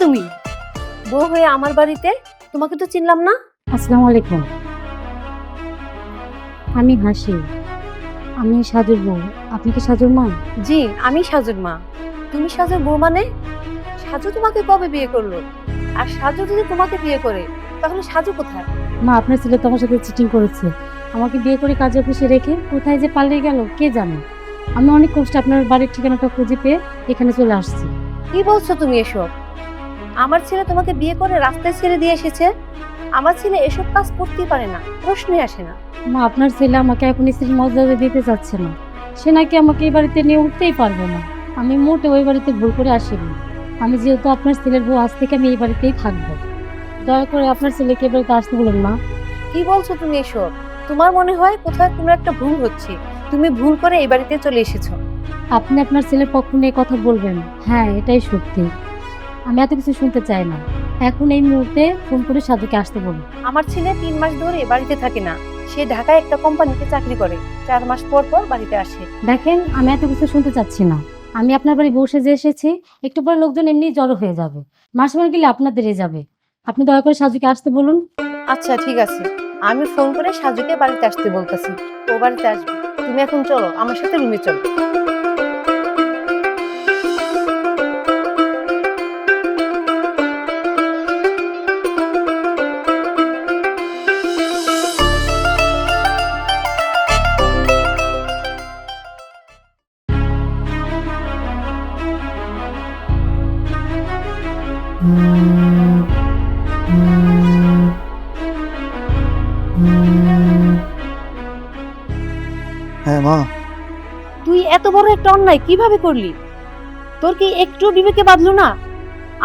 তুমি? বউ হয়ে আমার বাড়িতে? তোমাকে তো চিনলাম না। আসসালামু আলাইকুম। আমি হাসি, আমি সাজুর বউ। আপনি কি সাজুর মা? জি, আমি সাজুর মা। তুমি সাজুর বউ মানে? সাজু তোমাকে কবে বিয়ে করলো? আর সাজু যদি তোমাকে বিয়ে করে তাহলে সাজু কোথায়? মা, আপনার ছেলে তো আমার সাথে চিটিং করেছে। আমাকে বিয়ে করে কাজে অফিসে রেখে কোথায় যে পালিয়ে গেল কে জানে। আমি অনেক কষ্টে আপনার বাড়ির ঠিকানাটা খুঁজে পেয়ে এখানে চলে আসছি। কি বলছো তুমি এসব? আমার ছেলে তোমাকে বিয়ে করে রাস্তায় ছেড়ে দিয়ে এসেছে? আমার ছেলে এসব কাজ করতেই পারে না, প্রশ্নই আসে না। মা, আপনার ছেলে আমাকে এখন স্ত্রীর মর্যাদা দিতে চাচ্ছে না। সে নাকি আমাকে এই বাড়িতে নিয়ে উঠতেই পারবে না। আমি মোটে ওই বাড়িতে ভুল করে আসিনি। আমি যেহেতু আপনার ছেলের বউ, আজ থেকে আমি এই বাড়িতেই থাকবো। দয়া করে আপনার ছেলেকে এ বাড়িতে আসতে বলুন মা। কি বলছো তুমি এসব? তোমার মনে হয় কোথাও কোনো একটা ভুল হচ্ছে। তুমি ভুল করে এই বাড়িতে চলে এসেছো। আপনি আপনার ছেলের পক্ষ নিয়ে কথা বলবেন? হ্যাঁ, এটাই সত্যি। আমি এত কিছু শুনতে চাই না। এখন এই মুহূর্তে ফোন করে সাধুকে আসতে বলুন। আমার ছেলে 3 মাস ধরে বাড়িতে থাকে না। সে ঢাকায় একটা কোম্পানিতে চাকরি করে। 4 মাস পর পর বাড়িতে আসে। দেখেন, আমি এত কিছু শুনতে চাচ্ছি না। আমি আপনার বাড়ি বসে যে এসেছি, একটু পরে লোকজন এমনি জড়ো হয়ে যাবে। মাসে মাস গেলে আপনাদেরই যাবে। আপনি দয়া করে সাধুকে আসতে বলুন। আচ্ছা ঠিক আছে, আমি ফোন করে সাজুকে বাড়িতে আসতে বলতেছি। ও বাড়িতে আসবে। তুমি এখন চলো আমার সাথে রুমে চলো। হ্যাঁ মা। তুই এত বড় একটা অন্যায় কিভাবে করলি? তোর কি একটু বিবেকে বাঁধলো না?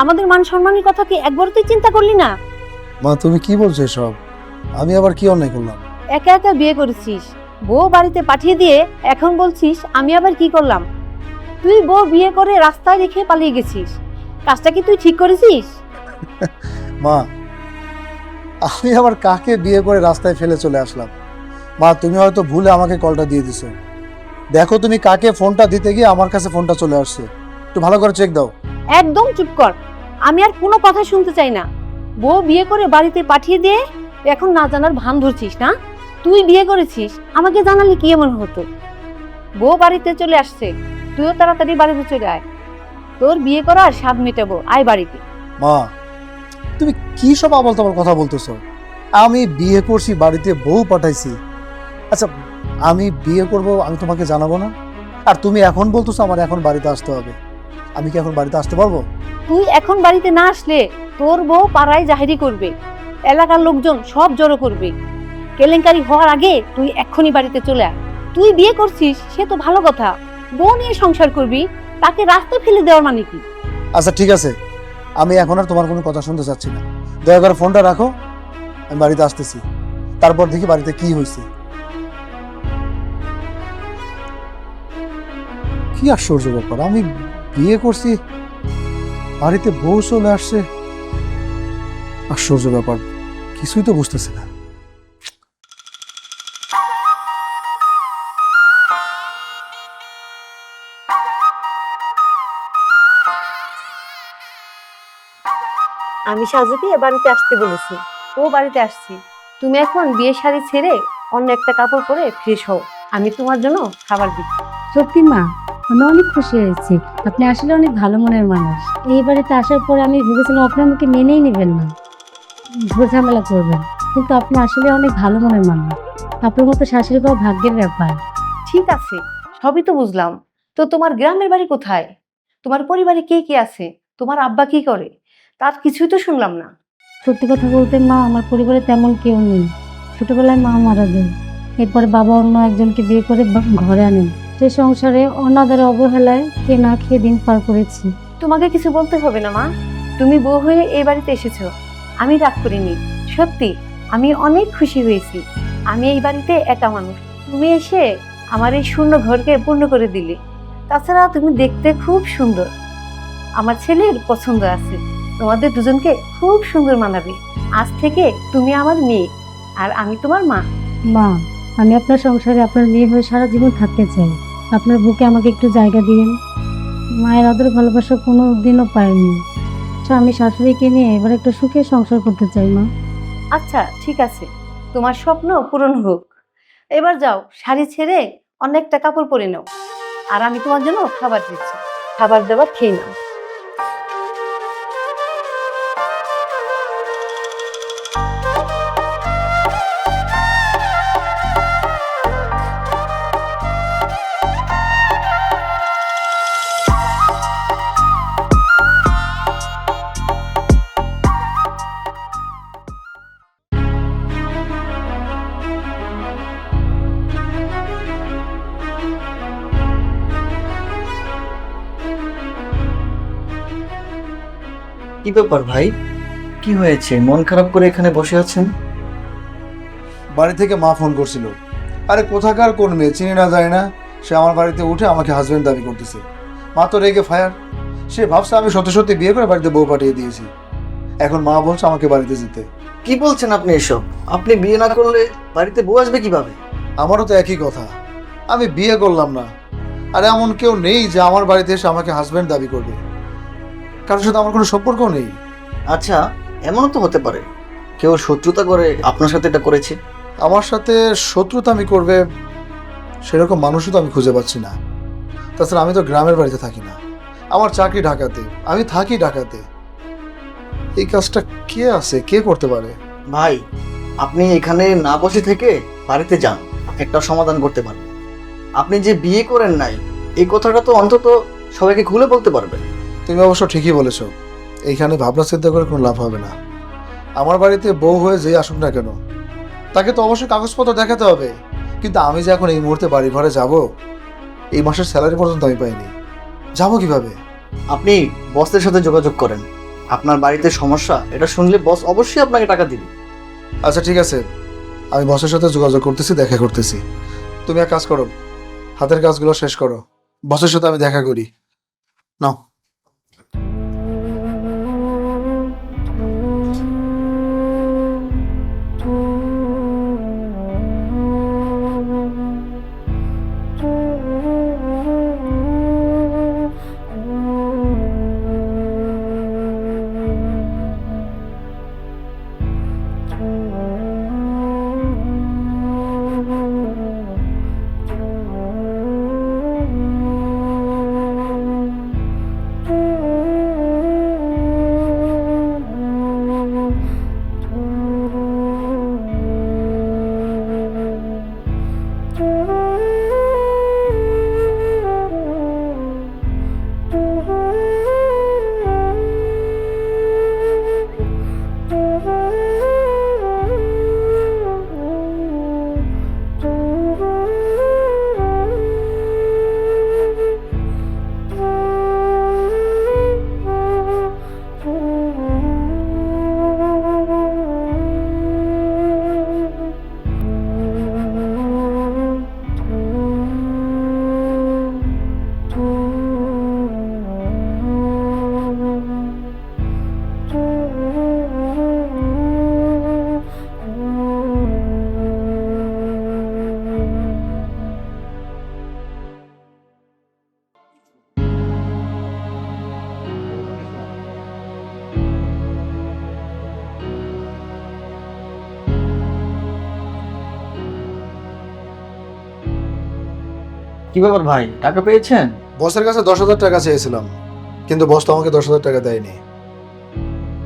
আমাদের মান সম্মানের কথা কি একবারও তুই চিন্তা করলি না? মা তুমি কি বলছো এসব? আমি আবার কি অন্যায় করলাম? একা একা বিয়ে করেছিস, বউ বাড়িতে পাঠিয়ে দিয়ে এখন বলছিস আমি আবার কি করলাম? তুই বউ বিয়ে করে রাস্তায় রেখে পালিয়ে গেছিস। কাজটা কি তুই ঠিক করেছিস? মা, আমি আবার কাকে বিয়ে করে রাস্তায় ফেলে চলে আসলাম? মা তুমি হয়তো ভুলে আমাকে কলটা দিয়ে দিছো। দেখো তুমি কাকে ফোনটা দিতে গিয়ে আমার কাছে ফোনটা চলে আসছে। একটু ভালো করে চেক দাও। একদম চুপ কর। আমি আর কোনো কথা শুনতে চাই না। বউ বিয়ে করে বাড়িতে পাঠিয়ে দিয়ে এখন না জানার ভান ধরছিস না? তুই বিয়ে করেছিস, আমাকে জানালে কি এমন হতো? বউ বাড়িতে চলে আসছে, তুইও তাড়াতাড়ি বাড়িতে চলে আয়। তোর বিয়ে করার স্বাদ মেটাবো, আয় বাড়িতে। মা তুমি কি সব আবল তাবল কথা বলতেছো? আমি বিয়ে করছি, বাড়িতে বউ পাঠাইছি। আচ্ছা, আমি বিয়ে করব আমি তোমাকে জানাবো না? আর তুমি এখন বলতেছো আমার এখন বাড়িতে আসতে হবে। আমি কি এখন বাড়িতে আসতে পারবো? তুই এখন বাড়িতে না আসলে তোর বউ পাড়ায় জাহিরি করবে, এলাকার লোকজন সব জড়ো করবে। কেলেঙ্কারি হওয়ার আগে তুই এক্ষুনি বাড়িতে চলে আয়। তুই বিয়ে করছিস সে তো ভালো কথা, বউ নিয়ে সংসার করবি, তাকে রাস্তায় ফেলে দেওয়ার মানে কি? আচ্ছা ঠিক আছে, আমি এখন আর তোমার কোনো কথা শুনতে চাচ্ছি না। দয়া করে ফোনটা রাখো, আমি বাড়িতে আসতেছি। তারপর দেখি বাড়িতে কি হয়েছে। কি আশ্চর্য ব্যাপার, আমি বিয়ে করছি, বাড়িতে বউ চলে আসছে। আশ্চর্য ব্যাপার, কিছুই তো বুঝতেছি না। আমি সাজুকে বাড়িতে আসতে বলেছি, ও বাড়িতে আসছি। তুমি এখন বিয়ে শাড়ি ছেড়ে অন্য একটা কাপড় পরে ফ্রেশ হও, আমি তোমার জন্য খাবার দিচ্ছি। সত্যি মা, আমি অনেক খুশি হয়েছি। আপনি আসলে অনেক ভালো মনের মানুষ। এই বাড়িতে আসার পরে আমি ভেবেছিলাম আপনি আমাকে মেনেই নেবেন না, ঝামেলা করবেন, কিন্তু আপনি আসলে অনেক ভালো মনের মানুষ। আপনার মতো শাশুড়ি পাওয়া ভাগ্যের ব্যাপার। ঠিক আছে, সবই তো বুঝলাম। তো তোমার গ্রামের বাড়ি কোথায়? তোমার পরিবারে কে কে আছে? তোমার আব্বা কি করে? তার কিছুই তো শুনলাম না। সত্যি কথা বলতে মা, আমার পরিবারে তেমন কেউ নেই। ছোটবেলায় মা মারা যায়, এরপরে বাবা অন্য একজনকে বিয়ে করে ঘরে আনেন। সে সংসারে অনাদারে অবহেলায় খেয়ে না খেয়ে দিন পার করেছি। তোমাকে কিছু বলতে হবে না মা, তুমি বউ হয়ে এই বাড়িতে এসেছো, আমি রাগ করিনি। সত্যি আমি অনেক খুশি হয়েছি। আমি এই বাড়িতে একা মানুষ, তুমি এসে আমার এই শূন্য ঘরকে পূর্ণ করে দিলে। তাছাড়া তুমি দেখতে খুব সুন্দর, আমার ছেলের পছন্দ আছে। তোমাদের দুজনকে খুব সুন্দর মানাবে। আজ থেকে তুমি আমার মেয়ে আর আমি তোমার মা। মা, আমি আপনার সংসারে আপনার মেয়ে হয়ে সারা জীবন থাকতে চাই। আপনার বুকে আমাকে একটু জায়গা দিন। মায়ের আদর ভালোবাসা কোনো দিনও পাইনি, স্বামী শাশুড়িকে নিয়ে এবার একটা সুখের সংসার করতে চাই মা। আচ্ছা ঠিক আছে, তোমার স্বপ্ন পূরণ হোক। এবার যাও, শাড়ি ছেড়ে অনেকটা কাপড় পরে নাও, আর আমি তোমার জন্য খাবার দিচ্ছি, খাবার দাবার খেয়ে নাও। কি ব্যাপার ভাই, কি হয়েছে? মন খারাপ করে এখানে বসে আছেন? বাড়ি থেকে মা ফোন করছিল। আরে কোথাকার কোন মেয়ে চিনি না যায় না, সে আমার বাড়িতে উঠে আমাকে হাজবেন্ড দাবি করতেছে। মা তো রেগে ফায়ার। সে ভাবছে আমি সত্যি সত্যি বিয়ে করে বাড়িতে বউ পাঠিয়ে দিয়েছি। এখন মা বলছে আমাকে বাড়িতে যেতে। কি বলছেন আপনি এসব? আপনি বিয়ে না করলে বাড়িতে বউ আসবে কিভাবে? আমারও তো একই কথা, আমি বিয়ে করলাম না। আর এমন কেউ নেই যে আমার বাড়িতে এসে আমাকে হাজবেন্ড দাবি করবে। কারোর সাথে আমার কোনো সম্পর্ক নেই। আচ্ছা, এমনও তো হতে পারে কেউ শত্রুতা করে আপনার সাথে এটা করেছে। আমার সাথে শত্রুতা আমি করবে সেরকম মানুষও তো আমি খুঁজে পাচ্ছি না। তাছাড়া আমি তো গ্রামের বাড়িতে থাকি না, আমার চাকরি ঢাকাতে, আমি থাকি ঢাকাতে। এই কাজটা কে আছে, কে করতে পারে? ভাই, আপনি এখানে না বসে থেকে বাড়িতে যান, একটা সমাধান করতে পারেন। আপনি যে বিয়ে করেন নাই এই কথাটা তো অন্তত সবাইকে খুলে বলতে পারবেন। তুমি অবশ্য ঠিকই বলেছো, এইখানে ভাবনা চিন্তা করে কোনো লাভ হবে না। আমার বাড়িতে বউ হয়ে যে আসুক না কেন, তাকে তো অবশ্যই কাগজপত্র দেখাতে হবে। কিন্তু আমি যে এখন এই মুহূর্তে বাড়ি ঘরে যাব, এই মাসের স্যালারি পর্যন্ত আমি পাইনি, যাবো কিভাবে? আপনি বসের সাথে যোগাযোগ করেন, আপনার বাড়িতে সমস্যা এটা শুনলে বস অবশ্যই আপনাকে টাকা দিবে। আচ্ছা ঠিক আছে, আমি বসের সাথে যোগাযোগ করতেছি, দেখা করতেছি। তুমি এক কাজ করো, হাতের কাজগুলো শেষ করো, বসের সাথে আমি দেখা করি। নাও। কি ব্যাপার ভাই, টাকা পেয়েছেন? বসের কাছে 10,000 টাকা চেয়েছিলাম, কিন্তু বস তো আমাকে 10,000 টাকা দেয়নি।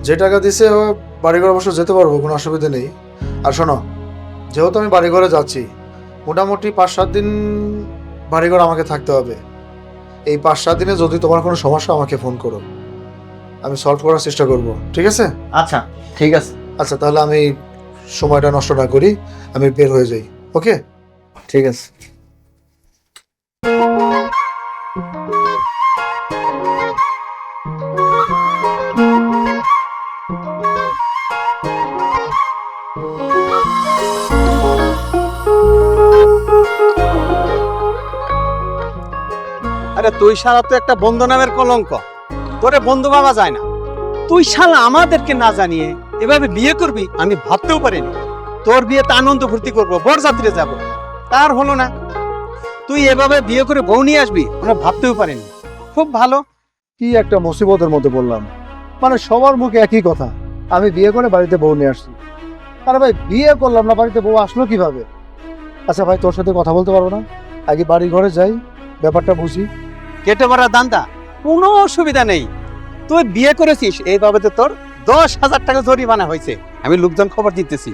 যে টাকা দিছে ও বাড়িঘর অবশ্য যেতে পারবো, কোনো অসুবিধা নেই। আর শোনো, যেহেতু আমি বাড়িঘরে যাচ্ছি, মোটামুটি 5-7 দিন বাড়িঘর আমাকে থাকতে হবে। এই 5-7 দিনে যদি তোমার কোনো সমস্যা আমাকে ফোন করো, আমি সলভ করার চেষ্টা করব, ঠিক আছে? আচ্ছা ঠিক আছে। আচ্ছা তাহলে আমি সময়টা নষ্ট না করি, আমি বের হয়ে যাই। ওকে, ঠিক আছে। আরে তুই শালা তো একটা বন্ধু নামের কলঙ্ক, তোরে বন্ধু ভাবা যায় না। তুই শালা আমাদেরকে না জানিয়ে এভাবে বিয়ে করবি আমি ভাবতেও পারিনি। তোর বিয়েতে আনন্দ ফুর্তি করবো, বরযাত্রী যাব, তার হলো না। তুই এভাবে বিয়ে করে বউ নিয়ে আসবি আমরা ভাবতেও পারিনি। খুব ভালো। কি একটা মুসিবতের মধ্যে বললাম। মানে সবার মুখে একই কথা, আমি বিয়ে করে বাড়িতে বউ নিয়ে আসছি। আরে ভাই বিয়ে করলাম না, বাড়িতে বউ আসলো কিভাবে? আচ্ছা ভাই তোর সাথে কথা বলতে পারবো না? আগে বাড়ি ঘরে যাই, ব্যাপারটা বুঝি। কেটে মারা দান্দা কোনো অসুবিধা নেই। তুই বিয়ে করেছিস এই বাবদে তোর 10,000 টাকা জরিমানা হয়েছে। আমি লোকজন খবর দিতেছি,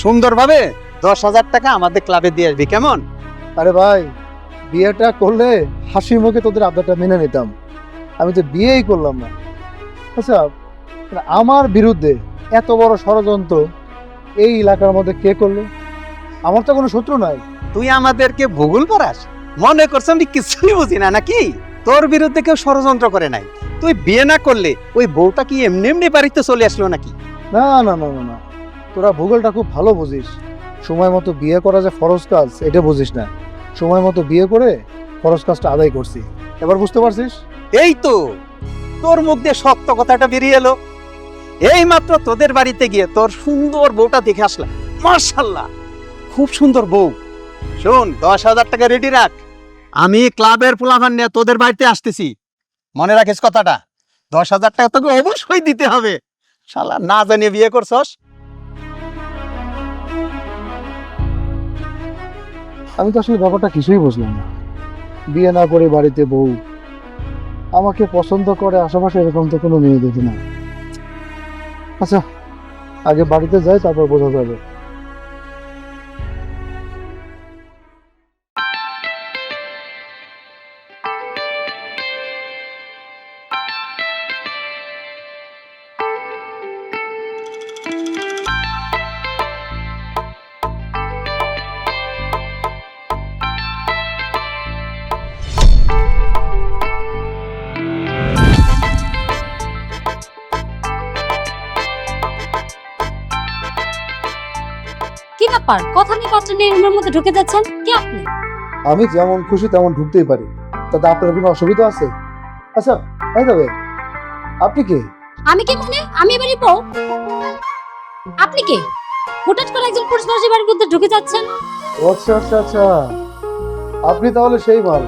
সুন্দরভাবে 10,000 টাকা আমাদের ক্লাবে দিয়ে আসবি, কেমন? আরে ভাই বিয়েটা করলে হাসি মুখে তোদের আবদারটা মেনে নিতাম, আমি তো বিয়েই করলাম না। আচ্ছা আমার বিরুদ্ধে এত বড় ষড়যন্ত্র এই এলাকার মধ্যে কে করলো? আমার তো কোনো শত্রু নাই। তুই আমাদেরকে ভূগোল পড়াস, মনে করছ আমি কিছুই বুঝি না নাকি? তোর বিরুদ্ধে কেউ ষড়যন্ত্র করে নাই। তুই বিয়ে না করলে ওই বউটা কি এমনি এমনি বাড়িতে চলে আসলো নাকি? না না না না না, তোরা ভূগোলটা খুব ভালো বুঝিস। সময় মতো বিয়ে করা যে ফরজ কাজ এটা বুঝিস না। সময় মতো বিয়ে করে ফরজ কাজটা আদায় করছি, এবার বুঝতে পারছিস? এই তো তোর মুখ দিয়ে শক্ত কথাটা বেরিয়ে এলো। এই মাত্র তোদের বাড়িতে গিয়ে তোর সুন্দর বউটা দেখে আসলাম, মাশাআল্লাহ খুব সুন্দর বউ। শোন 10,000 টাকা রেডি রাখ, আমি ক্লাবের পোলাপান নিয়ে তোদের বাড়িতে আসতেছি। মনে রাখিস কথাটা, 10,000 টাকা তোকে অবশ্যই দিতে হবে। শালা না জানিয়ে বিয়ে করছস। আমি তো আসলে ব্যাপারটা কিছুই বুঝলাম না। বিয়ে না করে বাড়িতে বউ, আমাকে পছন্দ করে আশেপাশে এরকম তো কোনো মেয়ে দেখি না। আচ্ছা আগে বাড়িতে যাই, তারপর বোঝা যাবে। কি ব্যাপার, কথা নিয়ে পাত্র নিয়ে রুমের মধ্যে ঢুকে যাচ্ছেন? কি আপনি? আমি যেমন খুশি তেমন ঢুকতেই পারি, তাতে আপনার কোনো অসুবিধা আছে? আচ্ছা তাই তবে আপনি কে? আমি কি মানে? আমি এবারই বউ। আপনি কে? হঠাৎ করে একজন পুরুষ মানুষের বাড়ির মধ্যে ঢুকে যাচ্ছেন? আচ্ছা আচ্ছা আচ্ছা, আপনি তাহলে সেই মাল।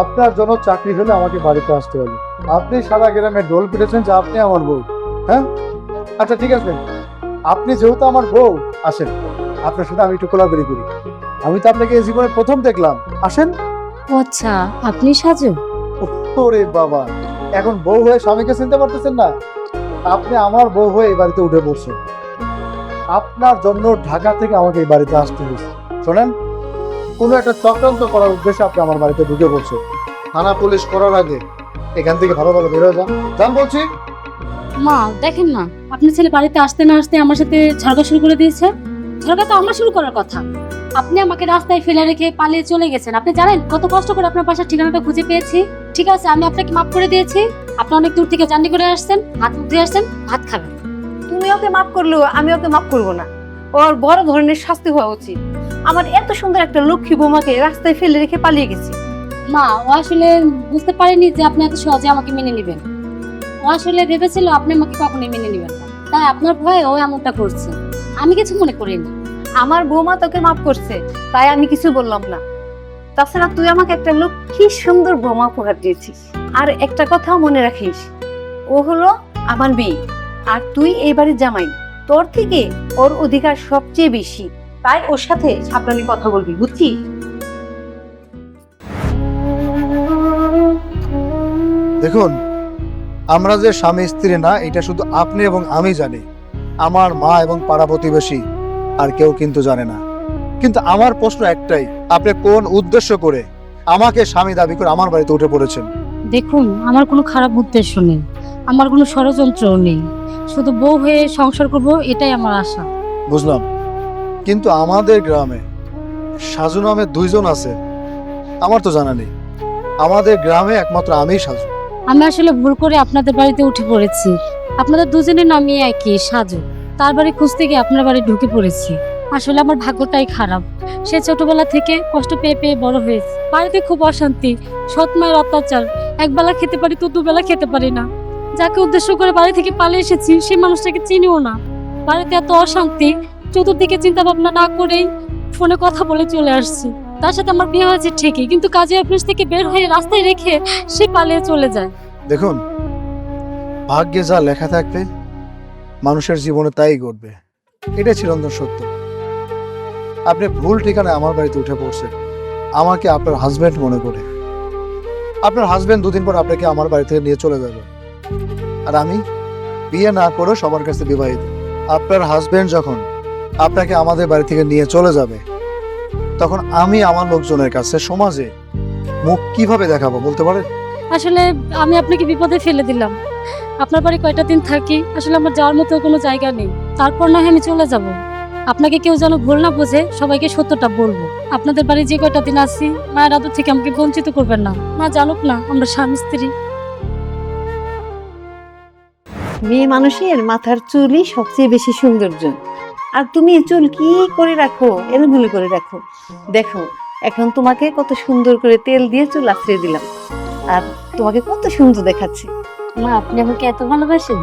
আপনার জন্য চাকরি হলে আমাকে বাড়িতে আসতে হবে। আপনি সারা গ্রামে ডোল পিটেছেন যে আপনি আমার বউ। হ্যাঁ আচ্ছা ঠিক আছে, আপনি যেহেতু আমার বউ, আসেন আপনার সাথে আমি একটু কোলাকুলি করি। আমি তো আপনাকে এই জীবনে প্রথম দেখলাম, আসেন। ও আচ্ছা, আপনি সাজু? ওরে বাবা, এখন বউ হয়ে স্বামীকে চিনতে পারতেছেন না? আপনি আমার বউ হয়ে এই বাড়িতে উঠে পড়ছেন। আপনার জন্য ঢাকা থেকে আমাকে এই বাড়িতে আসতে হয়েছে। শোনেন, কোনো একটা চক্রান্ত করার উদ্দেশ্যে আপনি আমার বাড়িতে ঢুকে পড়ছেন। থানা পুলিশ করার আগে এখান থেকে ভালোভাবে বের হয়ে যান, যান বলছি। মা দেখেন না, আপনার ছেলে বাড়িতে আসতে না আসতে আমার সাথে ঝগড়া শুরু করে দিয়েছে। ঝগড়া তো আমার শুরু করার কথা। আপনি আমাকে রাস্তায় ফেলে রেখে পালিয়ে চলে গেছেন। আপনি জানেন কত কষ্ট করে আপনার বাসার ঠিকানাটা খুঁজে পেয়েছি। ঠিক আছে, আমি আপনাকে মাফ করে দিয়েছি। আপনি অনেক দূর থেকে জার্নি করে আসছেন, হাত মুখ ধুয়ে আসছেন, ভাত খাবেন। তুমি ওকে মাফ করলেও আমি ওকে মাফ করবো না। ওর বড় ধরনের শাস্তি হওয়া উচিত। আমার এত সুন্দর একটা লক্ষ্মী বৌমাকে রাস্তায় ফেলে রেখে পালিয়ে গেছি। মা, ও আসলে বুঝতে পারেনি যে আপনি এত সহজে আমাকে মেনে নেবেন। ও আসলে ভেবেছিল আপনি আমাকে কখনোই মেনে নেবেন না, তাই আপনার ভয়ে ও এমনটা করছে। আমি কিছু মনে করিনি। আমার বৌমা তোকে মাফ করছে, তাই আমি কিছু বললাম না। তাছাড়া তুই আমাকে একটা লক্ষ্মী সুন্দর বৌমা উপহার দিয়েছিস। আর একটা কথা মনে রাখিস, ও হলো আমার মেয়ে, আর তুই এই বাড়ির জামাই। তোর থেকে ওর অধিকার সবচেয়ে বেশি, তাই ওর সাথে সাবধানে কথা বলবি, বুঝছিস? দেখুন, আমরা যে স্বামী স্ত্রী না এটা শুধু আপনি এবং আমি জানি। আমার মা এবং পাড়া প্রতিবেশী আর কেউ কিন্তু জানে না। কিন্তু আমার প্রশ্ন একটাই, আপনি কোন উদ্দেশ্য করে আমাকে স্বামী দাবি করে আমার বাড়িতে উঠে পড়েছেন? দেখুন, আমার কোনো খারাপ উদ্দেশ্য নেই, আমার কোনো ষড়যন্ত্রও নেই। শুধু বউ হয়ে সংসার করব, এটাই আমার আশা। বুঝলাম, কিন্তু আমাদের গ্রামে সাজু নামে 2 জন আছে, আমার তো জানা নেই। আমাদের গ্রামে একমাত্র আমিই সাজু। আমি আসলে ভুল করে আপনাদের বাড়িতে উঠে পড়েছি। আপনাদের দুজনের নামই একই, সাজু। তার বাড়ি খুঁজতে গিয়ে আপনার বাড়ি ঢুকে পড়েছি। আসলে আমার ভাগ্যটাই খারাপ। সে ছোটবেলা থেকে কষ্ট পেয়ে পেয়ে বড় হয়েছে। বাড়িতে খুব অশান্তি, সৎ মায়ের অত্যাচার। একবেলা খেতে পারি তো দুবেলা খেতে পারি না। যাকে উদ্দেশ্য করে বাড়ি থেকে পালিয়ে এসেছি সেই মানুষটাকে চিনিও না। বাড়িতে এত অশান্তি, চতুর্দিকে চিন্তা ভাবনা না করেই ফোনে কথা বলে চলে আসছি। তার সাথে আমার বিয়ে হয়েছে ঠিকই, কিন্তু কাজে অফিস থেকে বের হয়ে রাস্তায় রেখে সে পালিয়ে চলে যায়। দেখুন, ভাগ্যে যা লেখা থাকবে মানুষের জীবনে তাই ঘটবে, এটা চিরন্তন সত্য। আপনি ভুল ঠিকানায় আমার বাড়িতে উঠে পড়ছেন আমাকে আপনার হাজবেন্ড মনে করে। আপনার হাজবেন্ড দুদিন পর আপনাকে আমার বাড়ি থেকে নিয়ে চলে যাবে, আর আমি বিয়ে না করে সবার কাছে বিবাহিত। আপনার হাজবেন্ড যখন আপনাকে আমাদের বাড়ি থেকে নিয়ে চলে যাবে, তখন আমি আমার লোকজনের কাছে সমাজে মুখ কিভাবে দেখাবো বলতে পারেন? আসলে আমি আপনাকে বিপদে ফেলে দিলাম। আপনার বাড়ি কয়টা দিন থাকি, আসলে আমার যাওয়ার মতো কোনো জায়গা নেই। তারপর না হয় আমি চলে যাব। আপনাকে কেউ যেন ভুল না বোঝে, সবাইকে সত্যটা বলবো। আপনাদের বাড়ি যে কয়টা দিন আছি, মায়ের আদর থেকে আমাকে বঞ্চিত করবেন না। মা জানুক না আমরা স্বামী স্ত্রী। মেয়ে মানুষের মাথার চুলই সবচেয়ে বেশি সৌন্দর্য। আর তুমি চুল কি করে রাখো, এলোমেলো করে রাখো। দেখো এখন তোমাকে কত সুন্দর করে তেল দিয়ে চুল আশ্রয় দিলাম, আর তোমাকে কত সুন্দর দেখাচ্ছে। মা আপনি আমাকে এত ভালোবাসেন?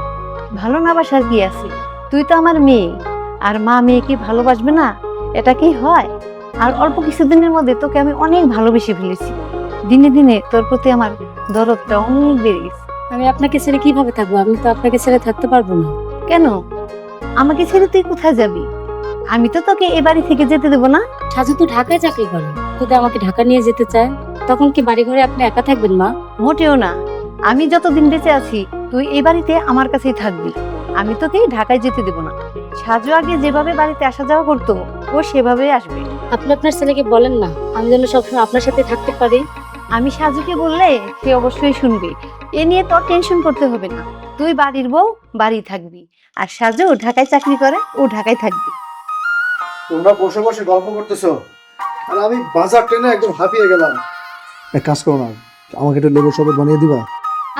ভালো না বাসার কি আছে, তুই তো আমার মেয়ে, আর মা মেয়েকে ভালোবাসবে না এটা কি হয়? আর অল্প কিছুদিনের মধ্যে তোকে আমি অনেক ভালোবেসে ফেলেছি। দিনে দিনে তোর প্রতি আমার দরদটা অনেক বেড়ে গেছে। আমি আপনাকে ছেড়ে কিভাবে থাকবো? আমি তো আপনাকে ছেড়ে থাকতে পারবো না। কেন? আমাকে ছেড়ে তুই কোথায় যাবি? আমি তো তোকে এ বাড়ি থেকে যেতে দেবো না। সাজু তো ঢাকায় চাকরি করে, যদি আমাকে ঢাকা নিয়ে যেতে চায় তখন কি বাড়ি ঘরে আপনি একা থাকবেন মা? মোটেও না, আমি যতদিন বেঁচে আছি তুই এই বাড়িতে আমার কাছেই থাকবি। আমি তোকে ঢাকায় যেতে দেবো না। সাজু আগে যেভাবে বাড়িতে আসা যাওয়া করতো ও সেভাবেই আসবে। আপনি আপনার ছেলেকে বলেন না আমি যেন সবসময় আপনার সাথে থাকতে পারি। আমি সাজুকে বললে সে অবশ্যই শুনবে। এ নিয়ে তোর টেনশন করতে হবে না। তুই বাড়ির বউ বাড়ি থাকবি, আর সাজু ঢাকায় চাকরি করে, ও ঢাকায় থাকবি। তোমরা বসে বসে গল্প করতেছো আর আমি বাজার ট্রেনে একদম হাঁপিয়ে গেলাম। এক কাজ করো না, আমাকে একটু লেবুর শরবত বানিয়ে দিবা?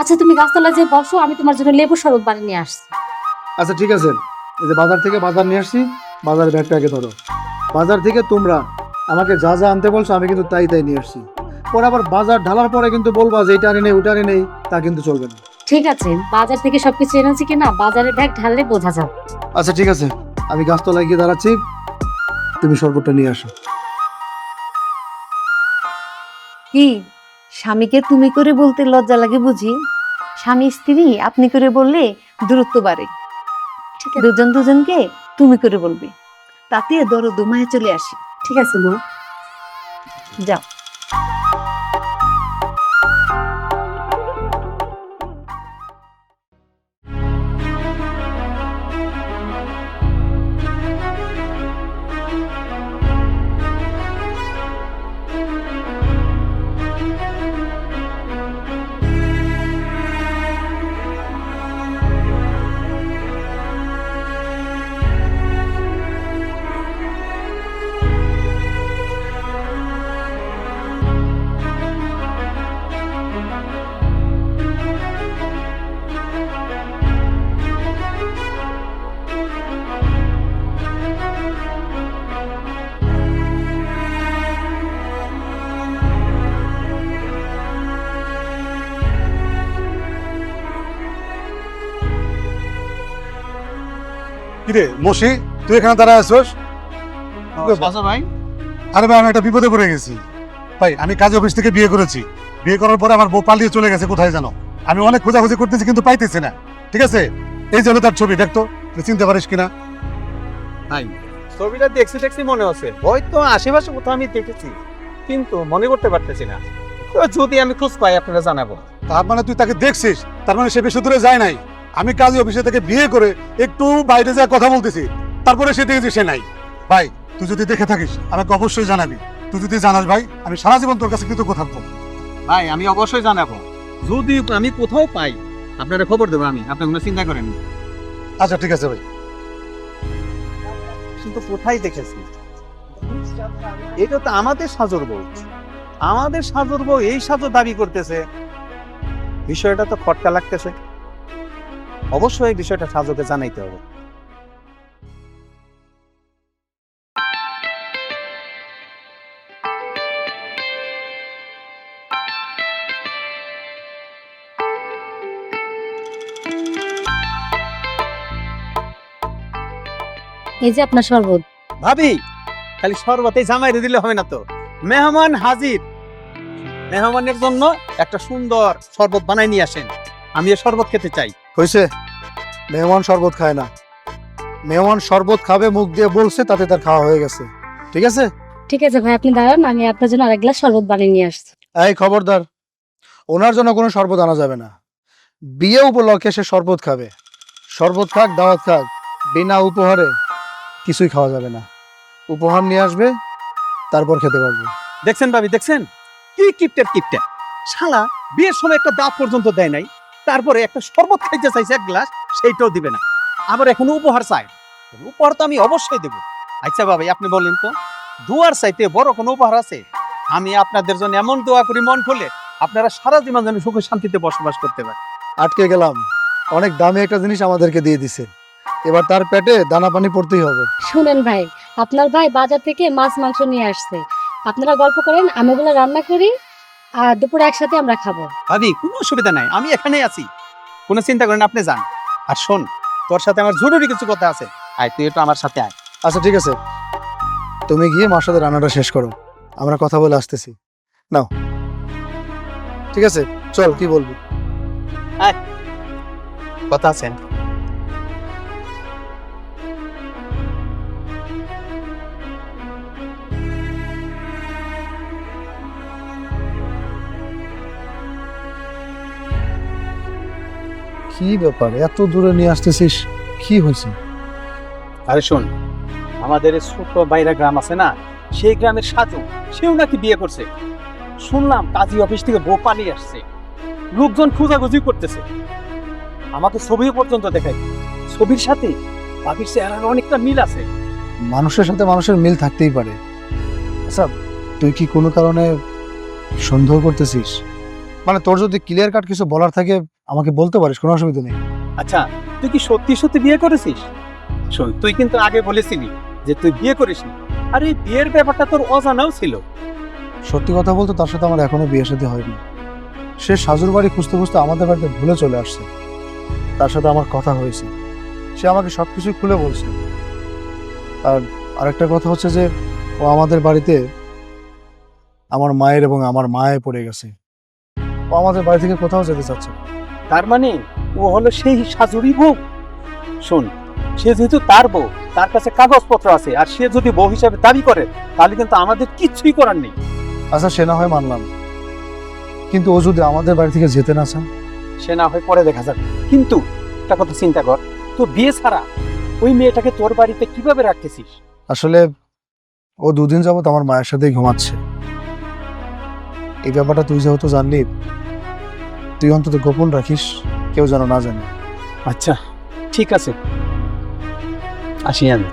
আচ্ছা তুমি গাছতলা যে বসো, আমি তোমার জন্য লেবু শরবত বানিয়ে নিয়ে আসছি। আচ্ছা ঠিক আছে, এই যে বাজার থেকে বাজার নিয়ে আসছি, বাজারের ব্যাগটা আগে ধরো। বাজার থেকে তোমরা আমাকে যা যা আনতে বলছো আমি কিন্তু তাই তাই নিয়ে আসছি। পরে আবার বাজার ঢালার পরে কিন্তু বলবা যে এটা আনি নেই ওটা আনি নেই, তা কিন্তু চলবে না। ঠিক আছে, বাজার থেকে সবকিছু এনেছি কিনা বাজারের ব্যাগ ঢাললে বোঝা যাবে। আচ্ছা ঠিক আছে, আমি গাছতলায় গিয়ে দাঁড়াচ্ছি, তুমি শরবতটা নিয়ে আসো। কি স্বামীকে তুমি করে বলতে লজ্জা লাগে বুঝি? স্বামী স্ত্রী আপনি করে বললে দূরত্ব বাড়ে। ঠিক আছে, দুজন দুজনকে তুমি করে বলবে, তাতে দরদ মায়া চলে আসে। ঠিক আছে মা। যাও। কিরে মশি, তুই এখানে দাঁড়ায় আছোস? ভাই আরে ভাই আমি একটা বিপদে পড়ে গেছি ভাই। আমি কাজ অফিস থেকে বিয়ে করেছি, বিয়ে করার পরে আমার বউ পালিয়ে চলে গেছে কোথায় জানো? আমি অনেক খোঁজাখুঁজি করতেছি কিন্তু পাইতেছি না। ঠিক আছে, এই যে হলো তার ছবি, দেখতো তুই চিনতে পারিস কিনা? ভাই ছবিটা দেখছি মনে হচ্ছে, হয়তো আশেপাশে কোথাও আমি দেখেছি কিন্তু মনে করতে পারতেছি না। তো যদি আমি খোঁজ পাই আপনারা জানাবো। তার মানে তুই তাকে দেখছিস, তার মানে সে বেশি দূরে যায় নাই। আমি কাজী অফিসে থেকে বিয়ে করে একটু বাইরে যা কথা বলতেছি, তারপরে সে দেখেছি সে নাই। ভাই তুই যদি দেখে থাকিস আমাকে অবশ্যই জানাবি। তুই যদি জানাস ভাই, আমি সারা জীবন তোর কাছে কৃতজ্ঞ থাকবো। ভাই আমি অবশ্যই জানাবো, যদি আমি কোথাও পাই আপনারা খবর দেবো। আমি আপনি কোনো চিন্তা করেন না। আচ্ছা ঠিক আছে ভাই। কিন্তু কোথায় দেখেছি? এটা তো আমাদের সাজর বউ, আমাদের সাজর বউ এই সাজর দাবি করতেছে। বিষয়টা তো খটকা লাগতেছে, অবশ্যই এই বিষয়টা সাজকে জানাইতে হবে। এই যে আপনার শরবত। ভাবি খালি শরবতে জামাইরে দিলে হবে না তো, মেহমান হাজির, মেহমানের জন্য একটা সুন্দর শরবত বানাই নিয়ে আসেন। আমি এই শরবত খেতে চাই। হয়েছে, মেহমান শরবত খায় না। মেহমান শরবত খাবে মুখ দিয়ে বলছে, তাতে তার খাওয়া হয়ে গেছে। ঠিক আছে? ঠিক আছে ভাই, আপনি দাঁড়ান, আমি আপনার জন্য আরেক গ্লাস শরবত বানিয়ে নিয়ে আসছি। এই খবরদার, ওনার জন্য কোনো শরবত আনা যাবে না। বিয়ে উপলক্ষে সে শরবত খাবে। শরবত খাক, দাওয়াত খাক, বিনা উপহারে কিছুই খাওয়া যাবে না। উপহার নিয়ে আসবে, তারপর খেতে পারবে। দেখছেন ভাবি, দেখছেন কি কিপটের কিপটে শালা, বিয়ের সময় একটা দাঁত পর্যন্ত দেয় নাই, তারপরে একটা শরবত খাইতে চাইছে এক গ্লাস, সেইটাও দিবে না, আবার এখন উপহার চায়। উপহার তো আমি অবশ্যই দেব। আচ্ছা ভাবি, আপনি বলেন তো, দুয়ার চাইতে বড় কোনো উপহার আছে? আমি আপনাদের জন্য এমন দোয়া করি মন খুলে, আপনারা সারা জীবন যেন সুখে শান্তিতে বসবাস করতে পারেন। আটকে গেলাম, অনেক দামি একটা জিনিস আমাদেরকে দিয়ে দিছে, এবার তার পেটে দানা পানি পড়তেই হবে। শুনেন ভাই, আপনার ভাই বাজার থেকে মাছ মাংস নিয়ে আসছে, আপনারা গল্প করেন, আমি ওগুলো রান্না করি, আর দুপুরে একসাথে আমরা খাবো। ভাবি কোনো অসুবিধা নাই, আমি এখানেই আছি, কোনো চিন্তা করেন, আপনি যান। আর শোন, তোর সাথে আমার জরুরি কিছু কথা আছে, আয় তুই একটু আমার সাথে আয়। আচ্ছা ঠিক আছে, তুমি গিয়ে মার সাথে রান্নাটা শেষ করো, আমরা কথা বলে আসতেছি। নাও, ঠিক আছে, চল, কি বলবি? কথা আছে। কি ব্যাপার, এত দূরে নিয়ে আসতেছিস, কি হয়েছে? আরে শোন, আমাদের এই ছোট বাইরা গ্রাম আছে না, সেই গ্রামের সাজু, সেও নাকি বিয়ে করছে। শুনলাম কাজী অফিস থেকে বউ পালিয়ে আসছে, লোকজন খোঁজাখুঁজি করতেছে, আমাকে ছবিও পর্যন্ত দেখায়। ছবির সাথে বাকির চেহারার অনেকটা মিল আছে। মানুষের সাথে মানুষের মিল থাকতেই পারে। আচ্ছা, তুই কি কোনো কারণে সন্দেহ করতেছিস? মানে তোর যদি ক্লিয়ার কাট কিছু বলার থাকে আমাকে বলতে পারিস, কোনো অসুবিধা নেই। আচ্ছা, তুই কি সত্যি সত্যি বিয়ে করেছিস? শোন, তুই কিন্তু আগে বলেছিলি যে তুই বিয়ে করিসনি, আর এই বিয়ের ব্যাপারটা তোর অজানাও ছিল। সত্যি কথা বলতে তার সাথে আমার এখনো বিয়ে শাদী হয়নি। সে শাশুর বাড়ি খুঁজতে খুঁজতে আমাদের বাড়িতে ভুলে চলে আসছে। তার সাথে আমার কথা হয়েছে, সে আমাকে সবকিছু খুলে বলছে। আর আরেকটা কথা হচ্ছে যে ও আমাদের বাড়িতে আমার মায়ের এবং আমার মায়ে পড়ে গেছে। ও আমাদের বাড়ি থেকে কোথাও যেতে চাচ্ছে না। তার মানে ও হলো সেই শাশুড়ি বউ। শোন, সে যেহেতু তার বউ, তার কাছে কাগজপত্র আছে, আর সে যদি বউ হিসাবে দাবি করে, তাহলে কিন্তু আমাদের কিচ্ছুই করার নেই। আচ্ছা, সে না হয় মানলাম, কিন্তু ও যদি আমাদের বাড়ি থেকে যেতে না চায়? সে না হয় পরে দেখা যাবে, কিন্তু একটা কথা চিন্তা কর, তো বিয়ে ছাড়া ওই মেয়েটাকে তোর বাড়িতে কিভাবে রাখতেছিস? আসলে ও দুদিন যাবত আমার মায়ের সাথেই ঘুমাচ্ছে। এই ব্যাপারটা তুই যেহেতু জানলি, তুই অন্তত গোপন রাখিস, কেউ যেন না জানে। আচ্ছা ঠিক আছে, আসি আমি।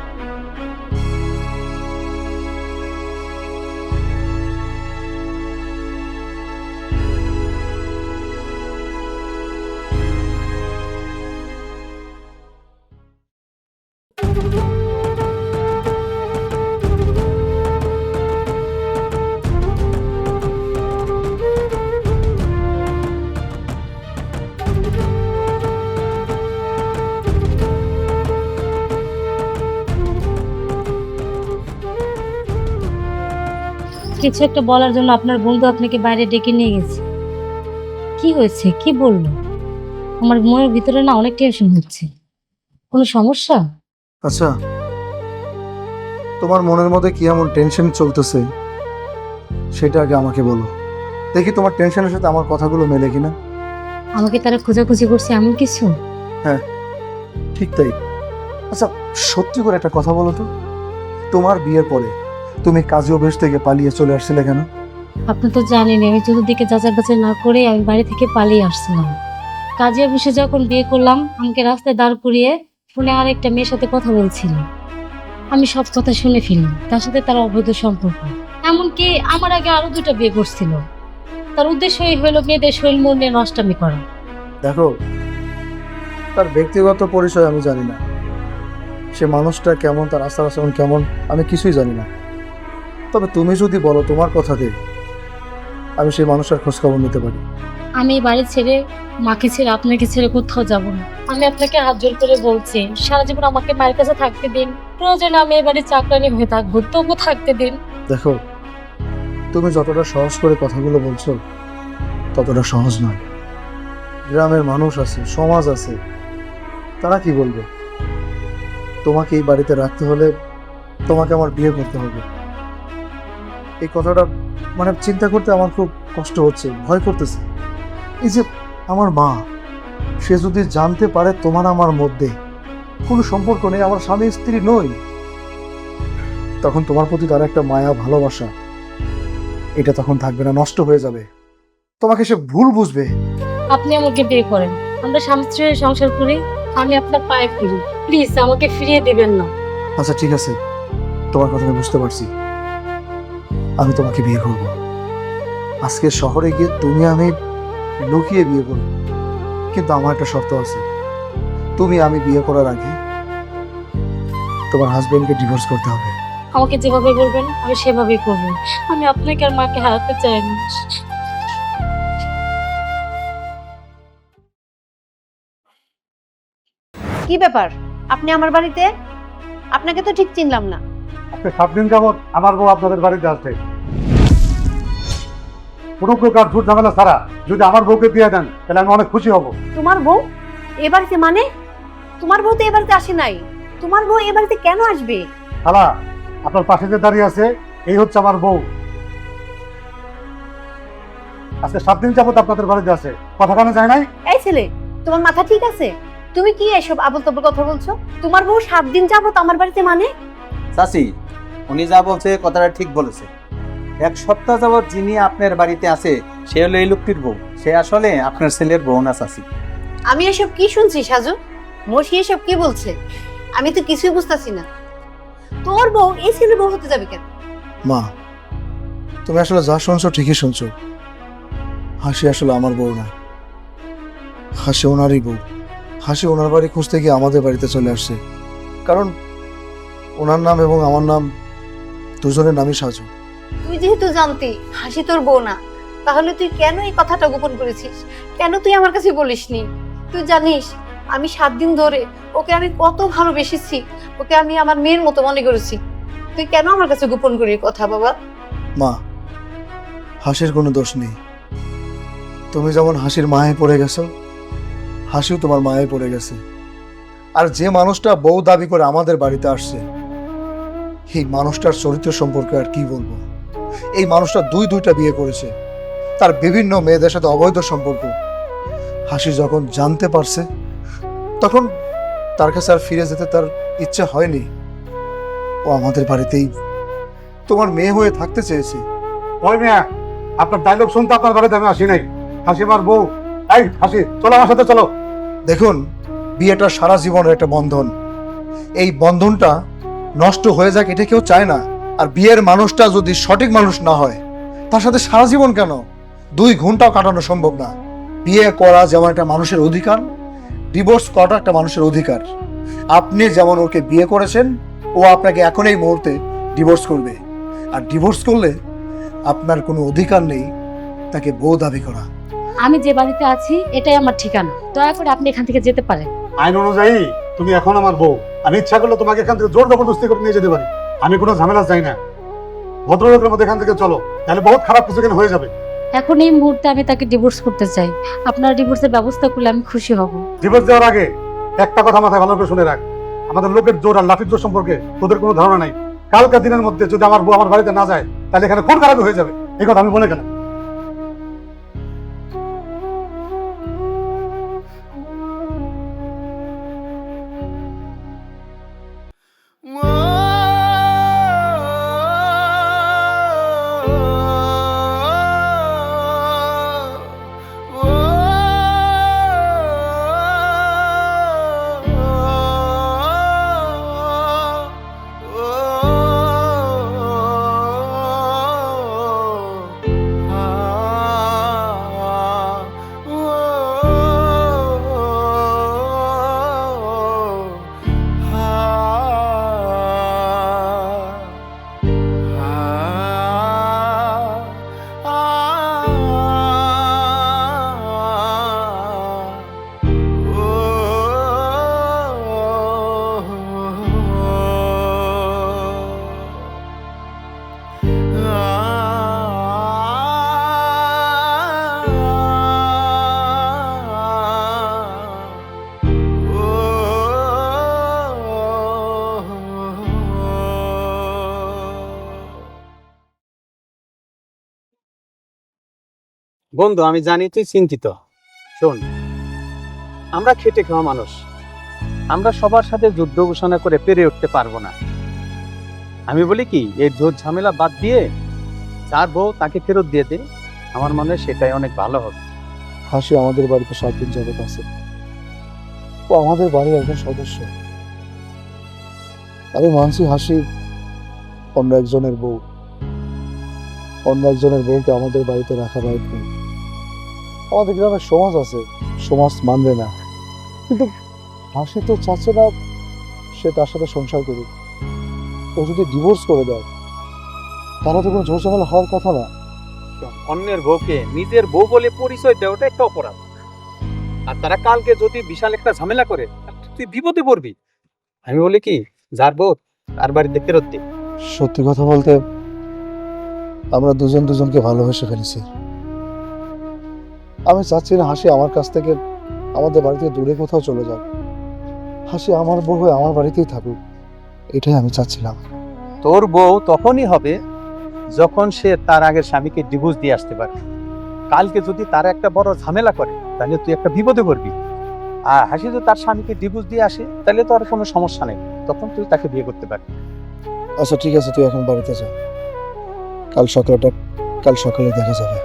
কিছু একটা বলার জন্য আপনার বন্ধু আপনাকে বাইরে ডেকে নিয়ে গেছে। কি হয়েছে, কি বললো? আমার মনের ভিতরে না অনেক টেনশন হচ্ছে। কোনো সমস্যা? আচ্ছা, তোমার মনের মধ্যে কি এমন টেনশন চলতেছে সেটা আগে আমাকে বলো, দেখি তোমার টেনশনের সাথে আমার কথাগুলো মেলে কিনা। আমাকে তারা খোঁজাখুঁজি করছে এমন কিছু? ঠিক তাই। আচ্ছা, সত্যি করে একটা কথা বলো তো, তোমার বিয়ের পরে তুমি কাজী অফিস থেকে পালিয়ে চলে আসছিলে কেন? আপনি তো জানেনই, আমি চতুর্দিকে যাচাই বাছাই না করে আমি বাড়ি থেকে পালিয়ে আসছিলাম। কাজী অফিসে যখন বিয়ে করলাম, আমাকে রাস্তায় দাঁড় করিয়ে ফোনে আরেকটা মেয়ের সাথে কথা বলছিল। আমি সব কথা শুনে ফেললাম, তার সাথে তার অবৈধ সম্পর্ক। এমনকি আমার আগে আরো 2টা বিয়ে করছিল। তার উদ্দেশ্যই হলো মেয়েদের শরীর মন নিয়ে নষ্টামি করা। দেখো, তার ব্যক্তিগত পরিচয় আমি জানি না, সে মানুষটা কেমন, তার আচার আচরণ কেমন, আমি কিছুই জানি না। তবে তুমি যদি বলো তোমার কথাতে, আমি সেই মানুষটার খোঁজ খবর নিতে পারি। আমি এই বাড়ি ছেড়ে, মাকে ছেড়ে, আপনাকে ছেড়ে কোথাও যাব না। আমি আপনাকে হাত জোর করে বলছি, সারা জীবন আমাকে মায়ের কাছে থাকতে দিন, প্রয়োজনে আমি এই বাড়ির চাকরানি হয়ে থাকবো, তবু থাকতে দিন। দেখো, তুমি যতটা সহজ করে কথাগুলো বলছো ততটা সহজ নয়। গ্রামের মানুষ আছে, সমাজ আছে, তারা কি বলবে? তোমাকে এই বাড়িতে রাখতে হলে তোমাকে আমার বিয়ে করতে হবে। এই কথাটা মানে চিন্তা করতে আমার খুব কষ্ট হচ্ছে, ভয় করতেছে। এই যে আমার মা, সে যদি জানতে পারে তোমার আমার মধ্যে কোনো সম্পর্ক নেই, আমার স্বামী স্ত্রী নই, তখন তোমার প্রতি তার একটা মায়া ভালোবাসা এটা তখন থাকবে না, নষ্ট হয়ে যাবে। তোমাকে সে ভুল বুঝবে। আপনি আমাকে বিয়ে করেন, আমরা স্বামী স্ত্রী হয়ে সংসার করি, আমি আপনার পায়ে ফিরি, প্লিজ আমাকে ফিরিয়ে দিবেন না। আচ্ছা ঠিক আছে, তোমার কথা আমি বুঝতে পারছি, আমি তোমাকে বিয়ে করব। আজকে শহরে গিয়ে তুমি আমি লুকিয়ে বিয়ে করব, কিন্তু আমার একটা শর্ত আছে। তুমি আমি বিয়ে করার আগে তোমার হাজবেন্ডকে ডিভোর্স করতে হবে। আমাকে যেভাবে বলবেন আমি সেভাবেই করবো, আমি আপনাকে আর মাকে হারাতে চাই না। কি ব্যাপার, আপনি আমার বাড়িতে? আপনাকে তো ঠিক চিনলাম না। আজকে 7 দিন যাবত আমার বউ আপনাদের বাড়িতে আসছে। কোনো প্রকার ঝুট ঝামেলা ছাড়া যদি আমার বউকে দিয়ে দেন তাহলে আমি অনেক খুশি হব। তোমার বউ এ বাড়িতে? মানে তোমার বউ তো এ বাড়িতে আসে নাই, তোমার বউ এ বাড়িতে কেন আসবে? খালা, আপনার পাশে যে দাঁড়িয়ে আছে এই হচ্ছে আমার বউ। আজকে 7 দিন যাবত আপনাদের বাড়িতে আছে, কথা কানে যায় নাই? এই ছেলে, তোমার মাথা ঠিক আছে? তুমি কি এসব আবল তাবল কথা বলছো? তোমার বউ 7 দিন যাবত আমার বাড়িতে মানে? চাচি, উনি যা বলছে কথাটা ঠিক বলেছে। 1 সপ্তাহ যাবৎ যিনি আপনার বাড়িতে আছে সে হলো এই লোকটির বউ, সে আসলে আপনার ছেলের বউ না চাচি। আমি এসব কি শুনছি সাজু? মসি এসব কি বলছে? আমি তো কিছুই বুঝতাছি না। তোর বউ এই ছেলের বউ হতে যাবে কেন? মা, তুমি আসলে যা শুনছো ঠিকই শুনছো। হাসি আসলে আমার বউ না, হাসি ওনারই বউ। হাসি ওনার বাড়ি খুঁজতে গিয়ে আমাদের বাড়িতে চলে আসছে, কারণ ওনার নাম এবং আমার নাম দুজনের নামই সাজু। তুই যেহেতু জানতি হাসি তোর বউ না, তাহলে তুই কেন এই কথাটা গোপন করেছিস? কেন তুই আমার কাছে বলিসনি? তুই জানিস আমি 7 দিন ধরে ওকে আমি কত ভালোবেসেছি, ওকে আমি আমার মেয়ের মতো মনে করেছি। তুই কেন আমার কাছে গোপন করি কথা বাবা? মা, হাসির কোনো দোষ নেই। তুমি যেমন হাসির মায়ে পড়ে গেছো, হাসিও তোমার মায়ে পড়ে গেছে। আর যে মানুষটা বউ দাবি করে আমাদের বাড়িতে আসছে, এই মানুষটার চরিত্র সম্পর্কে আর কি বলবো। এই মানুষটা দুইটা বিয়ে করেছে, তার বিভিন্ন মেয়েদের সাথে অবৈধ সম্পর্ক। হাসি যখন জানতে পারছে তখন তার কাছে আর ফিরে যেতে তার ইচ্ছা হয়নি। ও আমাদের বাড়িতেই তোমার মেয়ে হয়ে থাকতে চেয়েছে। ওই মিয়া, আপনার ডায়লগ শুনতে আপনার বাড়িতে আমি আসি নাই। হাসি আমার বউ। এই হাসি, চলো আমার সাথে চলো। দেখুন, বিয়েটা সারা জীবনের একটা বন্ধন, এই বন্ধনটা নষ্ট হয়ে যাক এটা কেউ চায় না। আর বিয়ের মানুষটা যদি সঠিক মানুষ না হয়, তার সাথে সারা জীবন কেন 2 ঘন্টাও কাটানো সম্ভব না। বিয়ে করা যেমন একটা মানুষের অধিকার, ডিভোর্স করাটা একটা মানুষের অধিকার। আপনি যেমন ওকে বিয়ে করেছেন, ও আপনাকে এখন এই মুহূর্তে ডিভোর্স করবে। আর ডিভোর্স করলে আপনার কোনো অধিকার নেই তাকে বউ দাবি করা। আমি যে বাড়িতে আছি এটাই আমার ঠিকানা, দয়া করে আপনি এখান থেকে যেতে পারেন। আইন অনুযায়ী তুমি এখন আমার বউ। আমি ইচ্ছা করলে তোমাকে এখান থেকে জোর জবরদস্তি করে নিয়ে যেতে পারি। আমি কোনো ঝামেলা চাই না। ভদ্রলোকের মধ্যে এখান থেকে চলো, তাহলে বহুত খারাপ কিছু কেন হয়ে যাবে। এখন এই মুহূর্তে আমি তাকে ডিভোর্স করতে চাই, আপনারা ডিভোর্সের ব্যবস্থা করলে আমি খুশি হব। ডিভোর্স দেওয়ার আগে একটা কথা মাথায় ভালো করে শুনে রাখ, আমাদের লোকের জোর আর লাঠির জোর সম্পর্কে তোদের কোনো ধারণা নাই। কালকা দিনের মধ্যে যদি আমার বউ আমার বাড়িতে না যায় তাহলে এখানে খুন খারাপ হয়ে যাবে। এই কথা আমি বলে গেলাম। বন্ধু আমি জানি তুই চিন্তিত। শোন, আমরা খেটে খাওয়া মানুষ, আমরা সবার সাথে যুদ্ধ ঘোষণা করে পেরে উঠতে পারবো না। আমি বলি কি, এই জোর ঝামেলা বাদ দিয়ে যার বউ তাকে ফেরত দিয়ে দে, আমার মনে হয় সেটাই অনেক ভালো হবে। হাসি আমাদের বাড়িতে 7 দিন যাবত আছে, ও আমাদের বাড়ির একজন সদস্য। আমি মানছি হাসি অন্য একজনের বউ, অন্য একজনের বউকে আমাদের বাড়িতে রাখা রাইট নেই। আমাদের গ্রামের সমাজ আছে, সমাজ মানবে না, কিন্তু হাসি তো চাচ্ছে না সে তার সাথে সংসার করুক। ও যদি ডিভোর্স করে দেয় তাহলে তো কোনো ঝড় হওয়ার কথা না। অন্যের বউকে নিজের বউ বলে পরিচয় দেওয়াটা একটা অপরাধ। আর তারা কালকে যদি বিশাল একটা ঝামেলা করে, তুই বিপদে পড়বি। আমি বলি কি, যার বউ তার বাড়িতে ফেরত দে। সত্যি কথা বলতে আমরা দুজন দুজনকে ভালোবেসে ফেলেছি। আমি চাচ্ছি না হাসি আমার কাছ থেকে আমাদের বাড়ি থেকে দূরে কোথাও চলে যাক। হাসি আমার বউ হয়ে আমার বাড়িতেই থাকুক, এটাই আমি চাচ্ছিলাম। তোর বউ তখনই হবে যখন সে তার আগের স্বামীকে ডিভোর্স দিয়ে আসতে পারে। কালকে যদি তার একটা বড় ঝামেলা করে তাহলে তুই একটা বিপদে পড়বি। আর হাসি যদি তার স্বামীকে ডিভোর্স দিয়ে আসে তাহলে তো আর কোনো সমস্যা নেই, তখন তুই তাকে বিয়ে করতে পারবি। আচ্ছা ঠিক আছে, তুই এখন বাড়িতে যা, কাল সকালে দেখা যাবে।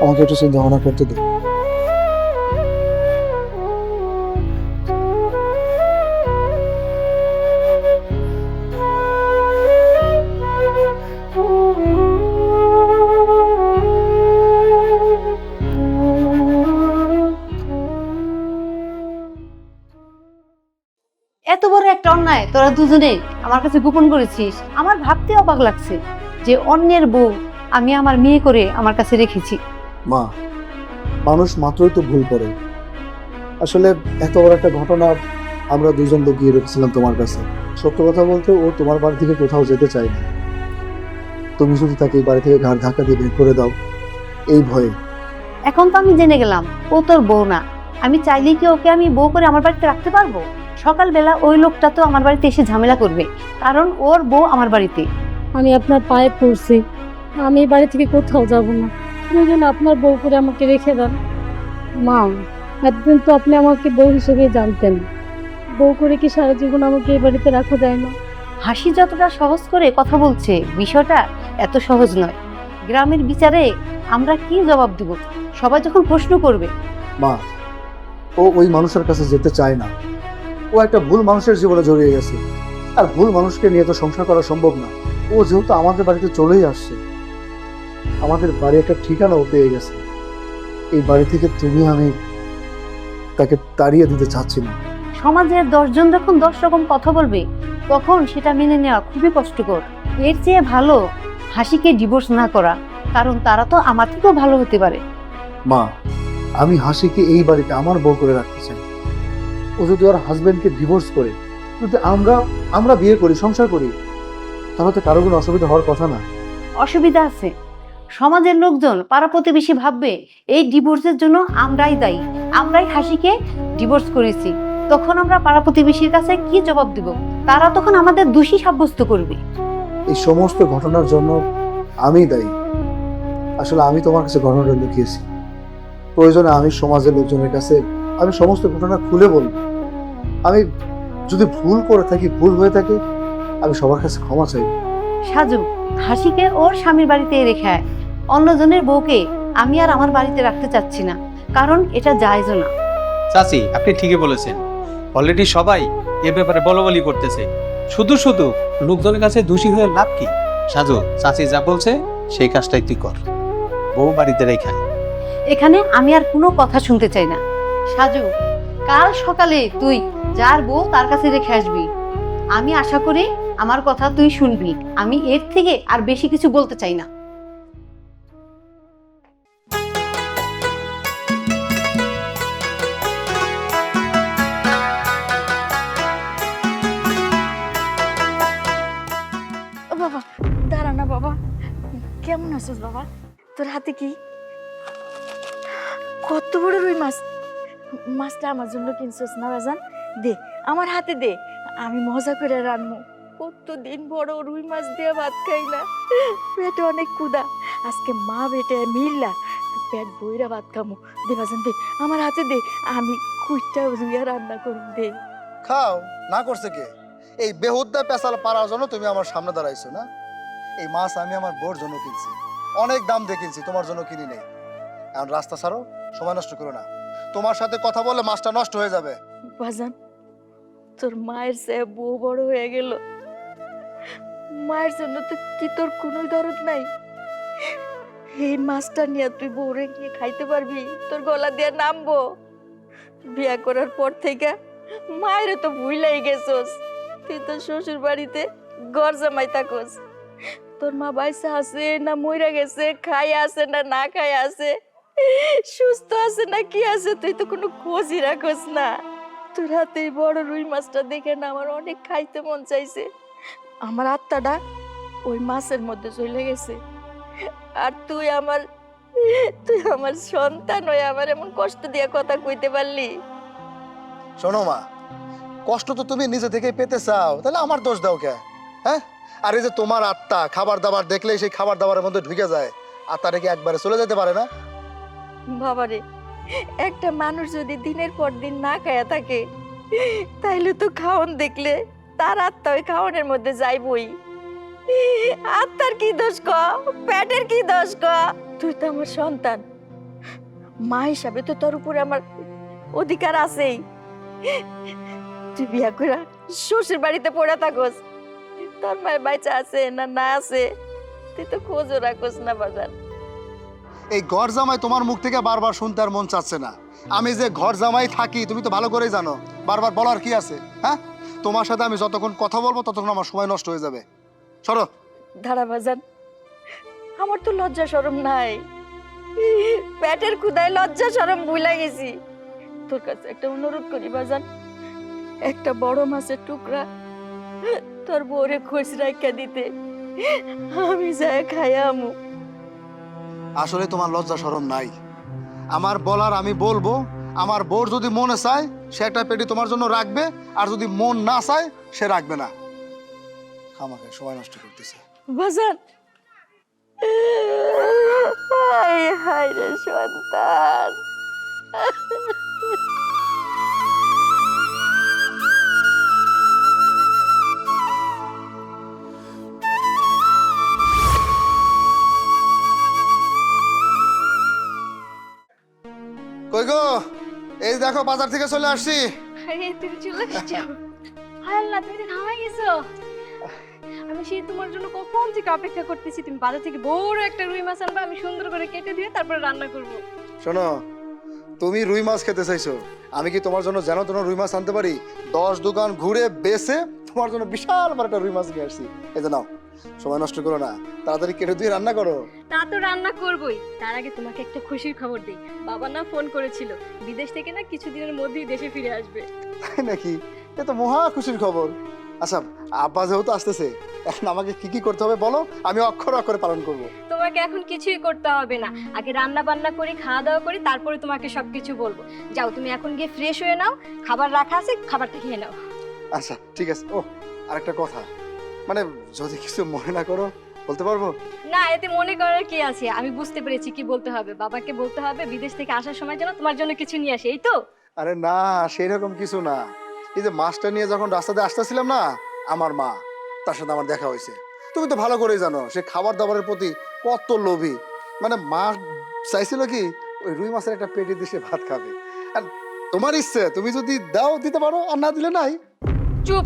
আমাকে একটু চিন্তা ভাবনা করতে দে। এত বড় একটা অন্যায় তোরা দুজনে আমার কাছে গোপন করেছিস। আমার ভাবতে অবাক লাগছে যে অন্যের বউ আমি আমার মেয়ে করে আমার কাছে রেখেছি। মা, মানুষ মাত্রই তো ভুল করে। আসলে এত বড় একটা ঘটনা আমরা দুজন লুকিয়ে রেখেছিলাম তোমার কাছে। সত্য কথা বলতে ও তোমার বাড়ি থেকে কোথাও যেতে চায় না। তুমি যদি তাকে এই বাড়ি থেকে ঘাড় ধাক্কা দিয়ে বের করে দাও এই ভয়ে। এখন তো আমি জেনে গেলাম ও তোর বউ না। আমি চাইলেই কি ওকে আমি বউ করে আমার বাড়িতে রাখতে পারবো? সকালবেলা ওই লোকটা তো আমার বাড়িতে এসে ঝামেলা করবে, কারণ ওর বউ আমার বাড়িতে। আমি আপনার পায়ে পড়ছি, আমি এই বাড়ি থেকে কোথাও যাব না। প্রয়োজন আপনার বউ করে আমাকে রেখে দেন। মা, এতদিন তো আপনি আমাকে বউ হিসেবেই জানতেন, বউ করে কি সারা জীবন আমাকে এই বাড়িতে রাখা যায় না? হাসি যতটা সহজ করে কথা বলছে, বিষয়টা এত সহজ নয়। গ্রামের বিচারে আমরা কি জবাব দিব সবাই যখন প্রশ্ন করবে? মা, ও ওই মানুষের কাছে যেতে চায় না। ও একটা ভুল মানুষের জীবনে জড়িয়ে গেছে, আর ভুল মানুষকে নিয়ে তো সংসার করা সম্ভব না। ও যেহেতু আমাদের বাড়িতে চলেই আসছে, আমাদের বাড়ি একটা ঠিকানাও পেয়ে গেছে। এই বাড়ি থেকে তুমি আমি তাকে তাড়িয়ে দিতে চাচ্ছি না। সমাজের 10 জন যখন 10 রকম কথা বলবে তখন সেটা মেনে নেওয়া খুবই কষ্টকর। এর চেয়ে ভালো হাসিকে ডিভোর্স না করা, কারণ তারা তো আমার থেকেও ভালো হতে পারে। মা, আমি হাসিকে এই বাড়িতে আমার বউ করে রাখতে চাই। ও যদি ওর হাজবেন্ডকে ডিভোর্স করে, যদি আমরা বিয়ে করি, সংসার করি, তাহলে তো কারো কোনো অসুবিধা হওয়ার কথা না। অসুবিধা আছে। সমাজের লোকজন, পাড়া প্রতিবেশী ভাববে এই ডিভোর্সের জন্য আমরাই দায়ী, আমরাই হাসিকে ডিভোর্স করেছি। তখন আমরা পাড়া প্রতিবেশীর কাছে কি জবাব দিব? তারা তখন আমাদের দোষী সাব্যস্ত করবে। এই সমস্ত ঘটনার জন্য আমি দায়ী। আসলে আমি তোমার কাছে ঘটনাটা লুকিয়েছি। প্রয়োজনে আমি সমাজের লোকজনের কাছে আমি সমস্ত ঘটনা খুলে বলবো। আমি যদি ভুল করে থাকি, ভুল হয়ে থাকে, আমি সবার কাছে ক্ষমা চাই। সাজু, হাসিকে ওর স্বামীর বাড়িতে রেখে আয়। অন্যজনের বউকে আমি আর আমার বাড়িতে রাখতে চাচ্ছি না, কারণ এটা জায়েজ না। চাচি, আপনি ঠিকই বলেছেন। অলরেডি সবাই এ ব্যাপারে বলাবলি করতেছে। শুধু শুধু লোকজনের কাছে দোষী হয়ে লাভ কি? সাজু, চাচি যা বলছে সেই কাজটাই তুই কর, বউ বাড়িতে রেখে আয়। এখানে আমি আর কোনো কথা শুনতে চাই না। সাজু, কাল সকালে তুই যার বউ তার কাছে রেখে আসবি। আমি আশা করি আমার কথা তুই শুনবি। আমি এর থেকে আর বেশি কিছু বলতে চাই না। ও বাবা, দাঁড়া না বাবা। কেমন আছিস বাবা? তোর হাতে কি? কত বড় রুই মাছ! মাছটা আমার জন্য কিনছিস না বাজান? দে, আমার হাতে দে, আমি মজা করে রান্নু। কতদিন বড় রুই মাছ দিয়ে ভাত খাই না, পেটে অনেক ক্ষুধা। আজকে মা বেটে মিললা পেট বইরা ভাত খামো। দে বাজান দে, আমার হাতে দে, আমি কুইটা রুইয়া রান্না করুম দে। খাও, না করছে কে? এই বেহুদ্দা পেশাল পারার জন্য তুমি আমার সামনে দাঁড়াইছো না? এই মাছ আমি আমার বোর জন্য কিনছি, অনেক দাম দিয়ে কিনছি, তোমার জন্য কিনি নেই। এখন রাস্তা ছাড়ো, সময় নষ্ট করো না। তোমার সাথে কথা বললে মাছটা নষ্ট হয়ে যাবে। বাজান, তোর মায়ের চেয়ে বউ বড় হয়ে গেল, মায়ের জন্য তো কি তোর কোনো দরদ নাই? এই মাছটা নিয়ে তুই বউরে গিয়ে খাইতে পারবি? তোর গলা দিয়ে নামবো? বিয়া করার পর থেকে মায়ের তো ভুলাই গেছস। তুই তো শ্বশুর বাড়িতে ঘর জামাই থাকস। তোর মা বাইসা আছে না মইরা গেছে, খাই আছে না না খাই আছে, সুস্থ আছে না কি আছে, তুই তো কোনো খোঁজই রাখস না। তোর হাতে এই বড় রুই মাছটা দেখে না আমার অনেক খাইতে মন চাইছে। আমার আত্মাটা ওই মাছের মধ্যে চলে গেছে। আর তুই আমার সন্তান হয়ে আমার এমন কষ্ট দিয়ে কথা কইতে পারলি? শোনো মা, কষ্ট তো তুমি নিজে থেকেই পেতে চাও, তাহলে আমার দোষ দাও কে? হ্যাঁ, আর এই যে তোমার আত্মা খাবার দাবার দেখলেই সেই খাবার দাবারের মধ্যে ঢুকে যায়, আত্মাটা কি একবারে চলে যেতে পারে না? বাবারে, একটা মানুষ যদি দিনের পর দিন না খায়া থাকে, তাইলে তো খাওন দেখলে তার আত্মা ওই খাওয়ানোর মধ্যে যাইবই। আত্মার কি দোষ ক, পেটের কি দোষ ক? তুই তো আমার সন্তান, মা হিসাবে তো তোর উপরে আমার অধিকার আছেই। তুই বিয়া করে শ্বশুর বাড়িতে পড়ে থাকস, তোর মায়ের বাচ্চা আছে না না আছে তুই তো খোঁজও রাখস না বাজার। এই ঘর জামাই তোমার মুখ থেকে বারবার শুনতে আর মন চাচ্ছে না। আমি যে ঘর জামাই থাকি তুমি তো ভালো করেই জানো, বারবার বলার কি আছে? হ্যাঁ, তোমার সাথে আমি যতক্ষণ কথা বলবো ততক্ষণ আমার সময় নষ্ট হয়ে যাবে। সরো। দাঁড়া বাজান, আমার তো লজ্জা শরম নাই, পেটের ক্ষুদায় লজ্জা শরম ভুলে গেছি। তোর কাছে একটা অনুরোধ করি বাজান, একটা বড় মাছের টুকরা তোর বউরে খোঁজ রাখা দিতে, আমি যাই খাইয়া আমু। আসলে তোমার লজ্জা শরম নাই। আমার বলার আমি বলবো, আমার বোর যদি মনে চায় সে একটা পেটি তোমার জন্য রাখবে, আর যদি মন না চায় সে রাখবে না। আমাকে সময় নষ্ট করতেছে। বাজান, হায় হায় রে সন্তান। কই গো, এই দেখো বাজার থেকে চলে আসছি। আরে তুমি চলে এসেছো? হায় আল্লাহ, তুমি তো ঘামাই গেছো। আমি সেই তোমার জন্য কখন থেকে অপেক্ষা করতেছি। তুমি বাজার থেকে বড় একটা রুই মাছ আনবা, আমি সুন্দর করে কেটে দিয়ে তারপরে রান্না করব। শোনো, তুমি রুই মাছ খেতে চাইছো, আমি কি তোমার জন্য যেন তেন রুই মাছ আনতে পারি? 10 দোকান ঘুরে বেছে তোমার জন্য বিশাল বড় একটা রুই মাছ নিয়ে আসছি। এই যে নাও, সময় নষ্ট করো না, তাড়াতাড়ি কেটে দিয়ে রান্না করো। তা তো রান্না করবই, তার আগে তোমাকে একটা খুশির খবর দেই। বাবা না ফোন করেছিল, বিদেশ থেকে না কিছুদিনের মধ্যেই দেশে ফিরে আসবে। তাই নাকি? এ তো মহা খুশির খবর। আচ্ছা, আব্বা যেহেতু আসতেছে, এখন আমাকে কি কি করতে হবে বলো, আমি অক্ষর অক্ষরে পালন করব। তোমাকে এখন কিছুই করতে হবে না, আগে রান্না বান্না করি, খাওয়া দাওয়া করি, তারপরে তোমাকে সবকিছু বলবো। যাও, তুমি এখন গিয়ে ফ্রেশ হয়ে নাও, খাবার রাখা আছে, খাবারটা খেয়ে নাও। আচ্ছা ঠিক আছে। ও, আরেকটা কথা, মানে যদি কিছু মনে না করো বলতে পারবো? না, এতে মনে করার কি আছে, আমি বুঝতে পেরেছি কি বলতে হবে। বাবাকে বলতে হবে বিদেশ থেকে আসার সময় যেন তোমার জন্য কিছু নিয়ে আসে, এই তো? আরে না, সেই রকম কিছু না। এই যে মাছটা নিয়ে যখন রাস্তাতে আসতেছিলাম না, আমার মা, তার সাথে আমার দেখা হয়েছে। তুমি তো ভালো করেই জানো সে খাবার দাবারের প্রতি কত লোভী। মানে মা চাইছিল কি ওই রুই মাছের একটা পেটি দিয়ে সে ভাত খাবে। আর তোমার ইচ্ছে, তুমি যদি দাও দিতে পারো, আর না দিলে নাই। চুপ,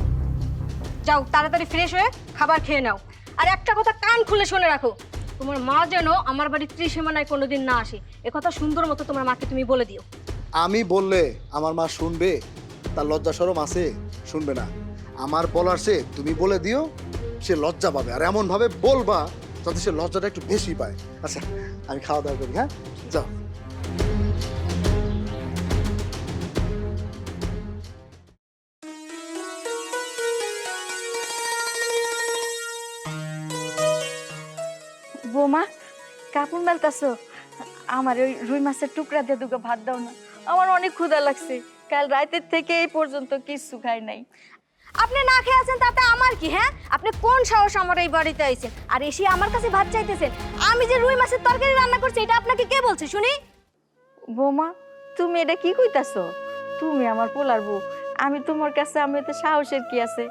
যাও তাড়াতাড়ি ফ্রেশ হয়ে খাবার খেয়ে নাও। আর একটা কথা কান খুলে শুনে রাখো, তোমার মা যেন আমার বাড়ির ত্রিসীমানায় কোনোদিন না আসে, একথা সুন্দর মতো তোমার মাকে তুমি বলে দিও। আমি বললে আমার মা শুনবে? তার লজ্জা শরম আছে? শুনবে না। আমার বলার সে তুমি বলে দিও, সে লজ্জা পাবে, আর এমন ভাবে বলবা যাতে সে লজ্জাটা একটু বেশি পায়। আচ্ছা, আমি খাওয়া দাওয়া করি। হ্যাঁ, যাও। বৌমা, কাপড় মেলতাছো? আমার ওই রুই মাছের টুকরা দিয়ে দুটো ভাত দাও না, আমার অনেক ক্ষুধা লাগছে। কাল রাতের থেকে এই পর্যন্ত কিছু খাই নাই। আপনি না খেয়ে আছেন তাতে আমার কি? হ্যাঁ, আপনি কোন সাহস আমার এই বাড়িতে আইছেন আর এসে আমার কাছে ভাত চাইতেছেন? আমি আমি যে রুই মাছের তরকারি রান্না করছি এটা আপনাকে কে বলছে শুনি? বৌমা, তুমি এটা কি কইতাছো? তুমি আমার পোলার বউ, আমি তোমার কাছে আমি এতে সাহসের কি আছে?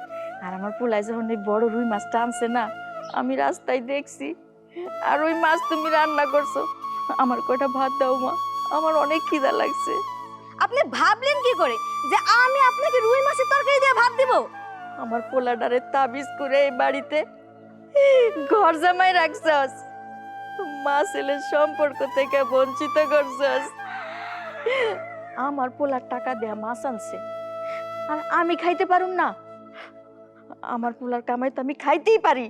আর আমার পোলায় যখন এই বড় রুই মাছটা আনছে না, আমি রাস্তায় দেখছি, আর ওই মাছ তুমি রান্না করছো। আমার কয়টা ভাত দাও মা, আমার অনেক খিদা লাগছে। আপনি ভাবলেন কি করে যে আমি আপনাকে রুই মাছের তরকারি দিয়ে ভাত দিব? আমার পোলাডারে তাবিজ করে এই বাড়িতে ঘর জামাই রাখছস, মা ছেলের সম্পর্ক থেকে বঞ্চিত করছস। আমার পোলার টাকা দেয়া মাছ আনছে, আর আমি খাইতে পারুম না? আমার পোলার কামাই তো আমি খাইতেই পারি।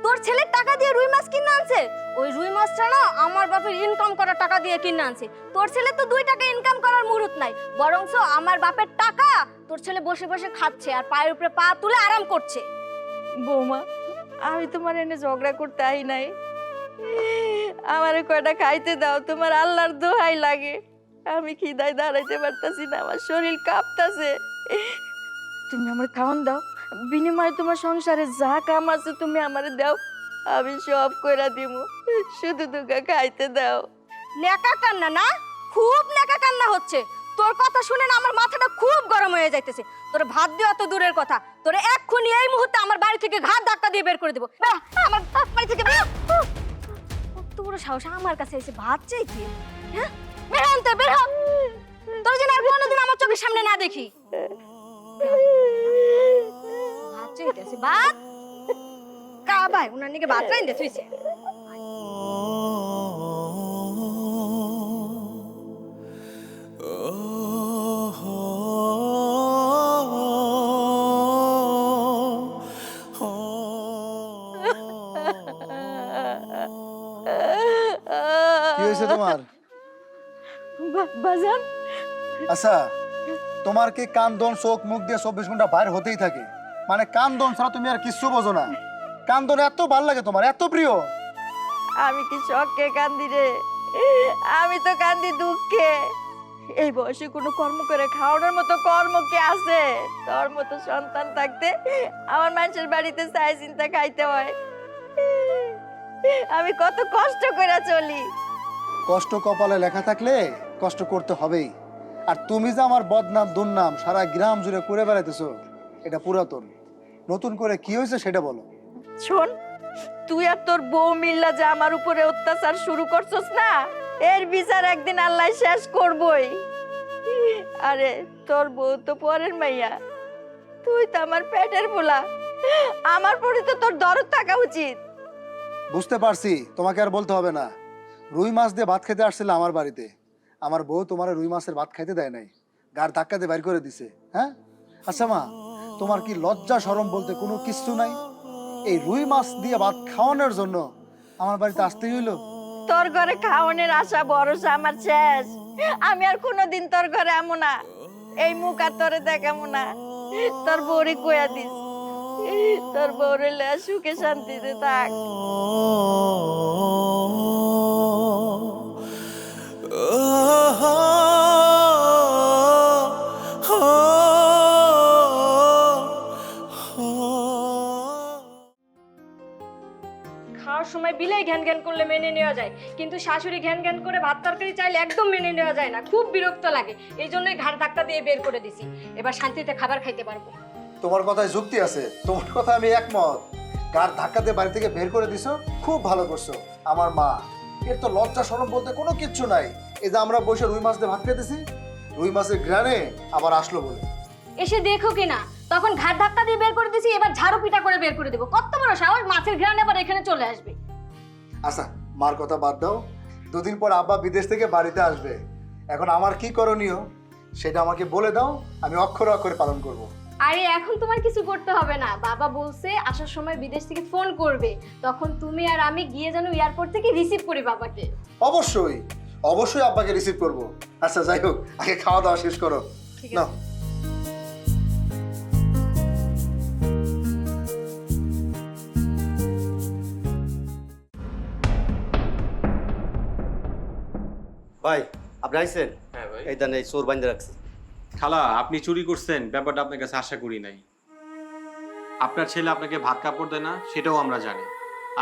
তোর ছেলে টাকা দিয়ে রুই মাছ কিনে আনছে? ওই রুই মাছটা না আমার বাপের ইনকাম করা টাকা দিয়ে কিনে আনছে। তোর ছেলে তো 2 টাকা ইনকাম করার মুরুত নাই, বরংস আমার বাপের টাকা তোর ছেলে বসে বসে খাচ্ছে আর পায়ের উপরে পা তুলে আরাম করছে। বৌমা, আমি তোমার এনে ঝগড়া করতে আই নাই, আমারে কয়টা খাইতে দাও, তোমার আল্লাহর দোহাই লাগে। আমি খিদায় দাঁড়াইতে পারতাছি না, আমার শরীর কাঁপতাছে। তুমি আমার খাওয়ান দাও, বিনিময়ে তোমার সংসারে যা কাম আছে তুমি আমারে দাও, আমি সব কইরা দিমু, শুধু দুগা খাইতে দাও। নেকা কান্না না, খুব নেকা কান্না হচ্ছে। তোর কথা শুনে না আমার মাথাটা খুব গরম হয়ে যাইতেছে। তোর ভাত দেওয়া তো দূরের কথা, তোরে এক্ষুনি এই মুহূর্তে আমার বাড়ি থেকে ঘাট ধাক্কা দিয়ে বের করে দেবো। আমার বাড়ি থেকে কত বড় সাহস আমার কাছে এসে ভাত চাইতে। হ্যাঁ, বের হন তো, বের হন। তোর যেন আর কোনোদিন আমার চোখের সামনে না দেখি। ভাত চাইতেছে, ভাত কা ভাই উনার নিকে ভাত রাইন্দে থইছে। কি হয়েছে তোমার? বাজান, আচ্ছা, তোমার কি কান্দন চোখ মুখ দিয়ে 24 ঘন্টা বাইরে হতেই থাকে? মানে কান্দন ছাড়া তুমি আর কিচ্ছু বোঝো না? কান্দন এত ভাল লাগে তোমার, এত প্রিয়? আমি কি শখে কান্দি রে? আমি তো কান্দি দুঃখে। এই বয়সে কোনো কর্ম করে খাওয়ানোর মতো কর্ম কি আছে? তোর মতো সন্তান থাকতে আমার মানুষের বাড়িতে চাই চিন্তা খাইতে হয়। আমি কত কষ্ট করে চলি। কষ্ট কপালে লেখা থাকলে কষ্ট করতে হবেই। আর তুমি যে আমার বদনাম দুর্নাম সারা গ্রাম জুড়ে করে বেড়াইতেছো, এটা পুরাতন। নতুন করে কি হয়েছে সেটা বলো। শোন, তুই আর তোর বউ মিল্লা যে আমার উপরে অত্যাচার শুরু করছস না, এর বিচার একদিন আল্লাহ শেষ করবই। আরে তোর বউ তো পরের মাইয়া, তুই তো আমার পেটের পোলা, আমার প্রতি তো তোর দরদ থাকা উচিত। বুঝতে পারছি, তোমাকে আর বলতে হবে না। রুই মাছ দিয়ে ভাত খেতে আসছিল আমার বাড়িতে, আমার বউ তোমার রুই মাছের ভাত খাইতে দেয় নাই, গার ধাক্কা দিয়ে বাইর করে দিছে। হ্যাঁ, আচ্ছা মা, তোমার কি লজ্জা শরম বলতে কোনো কিছু নাই? এই রুই মাছ দিয়ে ভাত খাওয়ানোর জন্য আমার বাড়িতে আসতেই হইলো? তোর ঘরে খাওয়ানোর আশা ভরসা আমার শেষ। আমি আর কোনোদিন তোর ঘরে আমো না, এই মুখ আর তোরে দেখামো না। তোর বউরে কইয়া দিস, তোর বউরে লে সুখে শান্তিতে থাক। খাওয়ার সময় বিলাই ঘ্যান ঘ্যান করলে মেনে নেওয়া যায়, কিন্তু শাশুড়ি ঘ্যান ঘ্যান করে ভাত তরকারি চাইলে একদম মেনে নেওয়া যায় না, খুব বিরক্ত লাগে। এই জন্যই ঘাড় ধাক্কা দিয়ে বের করে দিছি। এবার শান্তিতে খাবার খাইতে পারবো। তোমার কথায় যুক্তি আছে, তোমার কথা আমি একমত। গার ধাক্কা দিয়ে বাড়ি থেকে বের করে দিছো, খুব ভালো করছো। আমার মা, এর তো লজ্জা শরম বলতে কোনো কিচ্ছু নাই। এই যে আমরা বসে রুই মাছ দিয়ে ভাত খেতেছি, রুই মাছের ঘ্রাণে আবার আসলো বলে। এসে দেখো কিনা, তখন ঘাড় ধাক্কা দিয়ে বের করে দিছি, এবার ঝাড়ু পিটা করে বের করে দেবো। কত বড় সাহস, মাছের ঘ্রাণে আবার এখানে চলে আসবে। আচ্ছা, মার কথা বাদ দাও। 2 দিন পর আব্বা বিদেশ থেকে বাড়িতে আসবে। এখন আমার কি করণীয় সেটা আমাকে বলে দাও, আমি অক্ষরে অক্ষরে পালন করব। আরে এখন তোমার কিছু করতে হবে না, বাবা বলছে আসার সময় বিদেশ থেকে ফোন করবে, তখন তুমি আর আমি গিয়ে যেন এয়ারপোর্ট থেকে রিসিভ করি বাবাকে। অবশ্যই অবশ্যই আব্বাকে রিসিভ করব। আচ্ছা যাই হোক, আগে খাওয়া দাওয়া শেষ করো। ঠিক না, আছে। ভাই, আপনি আইছেন? হ্যাঁ ভাই। এই দেন, এই চোর বাইন্ধে রাখছি। খালা, আপনি চুরি করছেন ব্যাপারটা আপনার কাছে আশা করি নাই। আপনার ছেলে আপনাকে ভাত কাপড় দেয় না সেটাও আমরা জানি,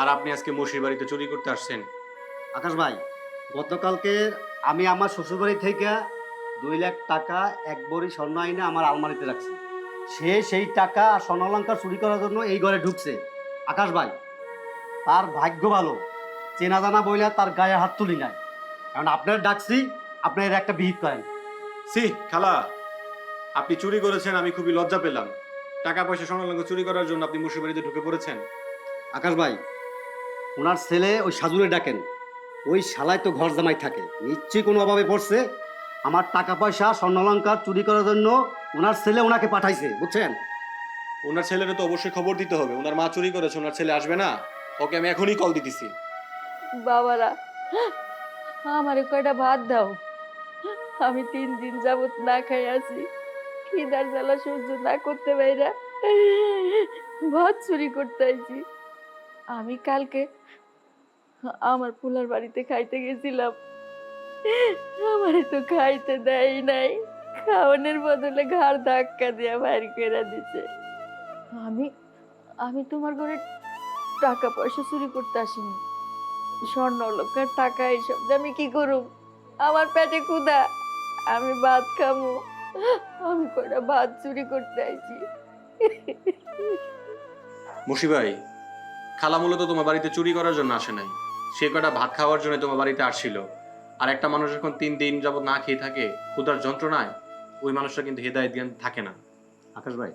আর আপনি আজকে মসির বাড়িতে চুরি করতে আসছেন আকাশ ভাই, গতকালকে আমি আমার শ্বশুরবাড়ি থেকে 2 লাখ টাকা এক ভরি স্বর্ণ আইনে আমার আলমারিতে রাখছি। সে সেই টাকা আর স্বর্ণালঙ্কার চুরি করার জন্য এই ঘরে ঢুকছে। আকাশ ভাই, তার ভাগ্য ভালো, চেনা জানা বইলা তার গায়ে হাত তুলি নাই। কারণ আপনার ডাকছি, আপনার এর একটা বিহিত করেন। সি খালা, আপনি চুরি করেছেন আমি খুবই লজ্জা পেলাম। টাকা পয়সা স্বর্ণালঙ্কার চুরি করার জন্য আপনি মুর্শিদাবাড়িতে ঢুকে পড়েছেন। আকাশ ভাই, ওনার ছেলে ওই সাজুরে ডাকেন, ওই শালায় তো ঘর জামাই থাকে, নিশ্চয়ই কোনো অভাবে পড়ছে। আমার টাকা পয়সা স্বর্ণালঙ্কার চুরি করার জন্য ওনার ছেলে ওনাকে পাঠাইছে, বুঝছেন? ওনার ছেলের তো অবশ্যই খবর দিতে হবে। ওনার মা চুরি করেছে, ওনার ছেলে আসবে না? ওকে আমি এখনই কল দিতেছি। বাবারা, আমারে কয়টা ভাত দাও। আমি 3 দিন যাবত না খাই আছি, খিদার জ্বালা সহ্য না করতে পাইরা ভাত চুরি করতে আইছি। আমি কালকে আমার পোলার বাড়িতে খাইতে গেছিলাম, আমারে তো খাইতে দেয় নাই, খাওয়ানোর বদলে ঘাড় ধাক্কা দিয়া বাইর করে দিছে। আমি আমি তোমার ঘরে টাকা পয়সা চুরি করতে আসিনি, স্বর্ণ অলঙ্কার টাকা এইসব দিয়ে আমি কি করব? আমার পেটে ক্ষুধা, আমি ভাত খাবো, আমি কয়টা ভাত চুরি করতে আইছি। মুশি ভাই, খালা মূলত তোমার বাড়িতে চুরি করার জন্য আসে নাই, সে কটা ভাত খাওয়ার জন্য তোমার বাড়িতে আসছিল। আর একটা মানুষ যখন 3 দিন যাবত না খেয়ে থাকে ক্ষুধার যন্ত্রণায়, ওই মানুষটা কিন্তু হেদায়েত জ্ঞান থাকে না। আকাশ ভাই,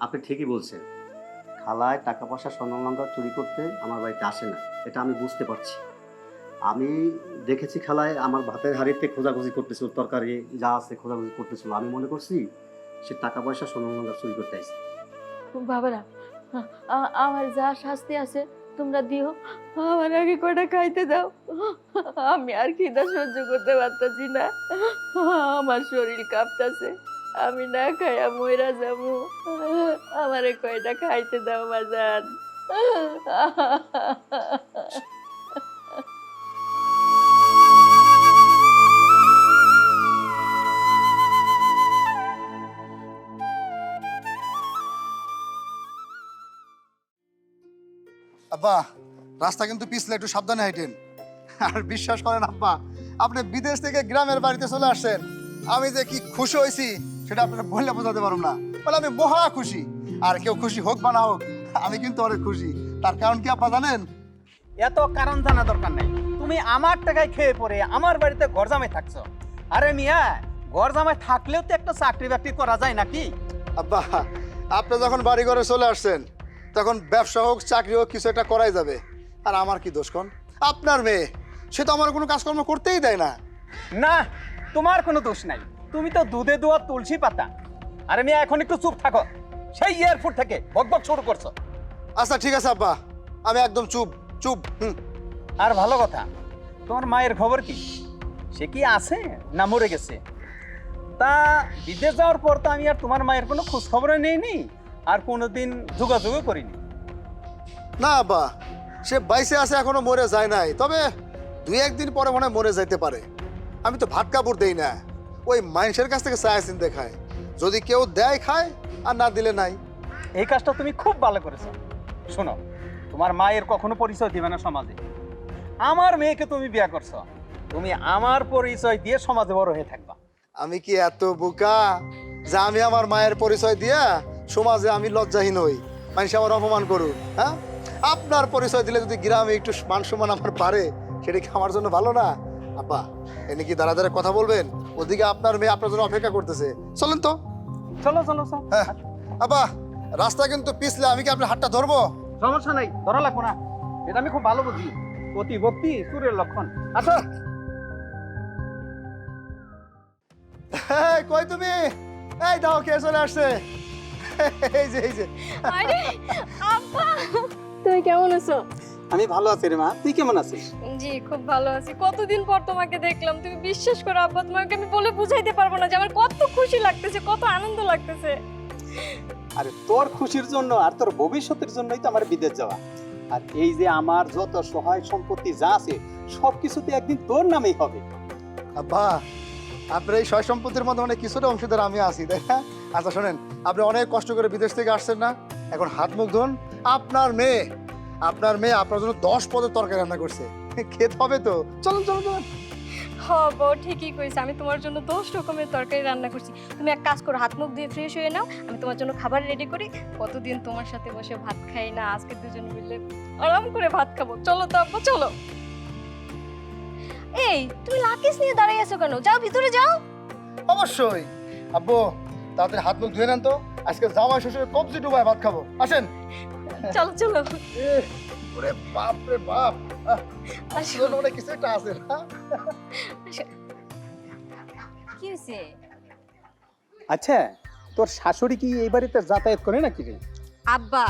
আপনি ঠিকই বলছেন। খালায় টাকা পয়সা স্বর্ণালঙ্কার চুরি করতে আমার বাড়িতে আসে না, এটা আমি বুঝতে পারছি। আমি দেখেছি খালায় আমার ভাতের হাঁড়িতে খোঁজাখুঁজি করতেছিল, তরকারি যা আছে খোঁজাখুঁজি করতেছিল। আমি মনে করছি সে টাকা পয়সা স্বর্ণালঙ্কার চুরি করতে আসছে। বাবারা, আমার যা শাস্তি আছে তোমরা দিও, আমার আগে কয়টা খাইতে দাও। আমি আর খিদা সহ্য করতে পারতাছি না, আমার শরীর কাঁপতাছে, আমি না খাইয়া মইরা যাবো। আমারে কয়টা খাইতে দাও বাজান। আব্বা, রাস্তা কিন্তু পিছলে, একটু সাবধানে হাইটেন। আর বিশ্বাস করেন আব্বা, আপনি বিদেশ থেকে গ্রামের বাড়িতে চলে আসছেন, আমি যে কি খুশি হয়েছি সেটা আপনারা বললে বোঝাতে পারবো না। বলে আমি মহা খুশি। আর কেউ খুশি হোক বা না হোক, আমি কিন্তু অনেক খুশি। তার কারণ কি আব্বা জানেন? এত কারণ জানা দরকার নাই। তুমি আমার টাকায় খেয়ে পরে আমার বাড়িতে ঘর জামাই থাকছো। আরে মিয়া, ঘর জামাই থাকলেও তো একটা চাকরি বাকরি করা যায় নাকি? আব্বা, আপনি যখন বাড়ি ঘরে চলে আসছেন তখন ব্যবসা হোক চাকরি হোক কিছু একটা করাই যাবে। আর আমার কি দোষ কোন? আপনার মেয়ে, সে তো আমার কোনো কাজকর্ম করতেই দেয় না। না, তোমার কোনো দোষ নাই, তুমি তো দুধে দোয়া তুলসী পাতা। আরে মিয়া, এখন একটু চুপ থাকো। সেই এয়ারপোর্ট থেকে বকবক শুরু করছো। আচ্ছা ঠিক আছে আব্বা, আমি একদম চুপ চুপ। আর ভালো কথা, তোমার মায়ের খবর কি? সে কি আছে না মরে গেছে? তা বিদেশ যাওয়ার পর তো আমি আর তোমার মায়ের কোনো খোঁজ খবরই নেইনি, আর কোনোদিন যোগাযোগও করিনি। না আব্বা, সে বাইসে আছে, এখনো মরে যায় নাই। তবে 2-1 দিন পরে মনে হয় মরে যাইতে পারে। আমি তো ভাত কাপড় দেই না, ওই মানুষের কাছ থেকে চায় চিনতে খায়। যদি কেউ দেয় খায়, আর না দিলে নাই। এই কাজটা তুমি খুব ভালো করেছো। শোনো, তোমার মায়ের কখনো পরিচয় দিবে না সমাজে। আমার মেয়েকে তুমি বিয়ে করছো, তুমি আমার পরিচয় দিয়ে সমাজে বড় হয়ে থাকবা। আমি কি এত বোকা যে আমি আমার মায়ের পরিচয় দিয়া সমাজে আমি লজ্জাহীন হই, মানুষ আমার অপমান করুক? হ্যাঁ, আপনার পরিচয় দিলে যদি গ্রামে একটু মান সম্মান আমার পারে, সেটা কি আমার জন্য ভালো না? আব্বা, এনে কি দাঁড়া দাঁড়া কথা বলবেন? ওদিকে আপনার মেয়ে আপনার জন্য অপেক্ষা করতেছে, চলেন তো। চলো চলো চলো। হ্যাঁ আব্বা, রাস্তা কিন্তু পিছলে, আমি কি আপনার হাতটা ধরবো? সমস্যা নাই, ধরা লাগবো না, এটা আমি খুব ভালো বুঝি। অতি ভক্তি সুরের লক্ষণ। আচ্ছা, কই তুমি? এই দাও, কে চলে আসছে? এই যে এই যে। আরে আব্বা, তুমি কেমন আছো? আমি ভালো আছি রে মা, তুই কেমন আছিস? জি খুব ভালো আছি। কতদিন পর তোমাকে দেখলাম, তুমি বিশ্বাস করো আব্বা, তোমাকে আমি বলে বুঝাইতে পারবো না যে আমার কত খুশি লাগতেছে, কত আনন্দ লাগতেছে। আরে তোর খুশির জন্য আর তোর ভবিষ্যতের জন্যই তো আমার বিদেশ যাওয়া। আর এই যে আমার যত সহায় সম্পত্তি যা আছে সবকিছুতে একদিন তোর নামেই হবে। আব্বা, আপনার এই সয় সম্পত্তির মধ্যে অনেক কিছুটা অংশীদার আমি আছি, তাই না? আচ্ছা শোনেন, আপনি অনেক কষ্ট করে বিদেশ থেকে আসছেন না, এখন হাত মুখ ধুন। আপনার মেয়ে আপনার জন্য 10 পদের তরকারি রান্না করছে। খেতে হবে তো, চলো চলো চলো। হ বউ ঠিকই কইছে, আমি তোমার জন্য 10 রকমের তরকারি রান্না করছি। তুমি এক কাজ করো, হাত মুখ দিয়ে ফ্রেশ হয়ে নাও, আমি তোমার জন্য খাবার রেডি করি। কতদিন তোমার সাথে বসে ভাত খাই না, আজকে দুজন মিলে আরাম করে ভাত খাবো। চলো তো আব্বা, চলো। এই তুমি লাকিস নিয়ে দাঁড়িয়ে আছো কেন? যাও ভিতরে যাও। অবশ্যই আব্বু, তাড়াতাড়ি হাত মুখ ধুয়ে নেন তো, আজকে জামাই শ্বশুরের কবজি ডুবায় ভাত খাবো। আসেন। চলো চলো। ওরে বাপ রে বাপ, আসো। মনে কিছু একটা আছে না? কি হয়েছে? আচ্ছা, তোর শাশুড়ি কি এই বাড়িতে যাতায়াত করে নাকি রে? আব্বা,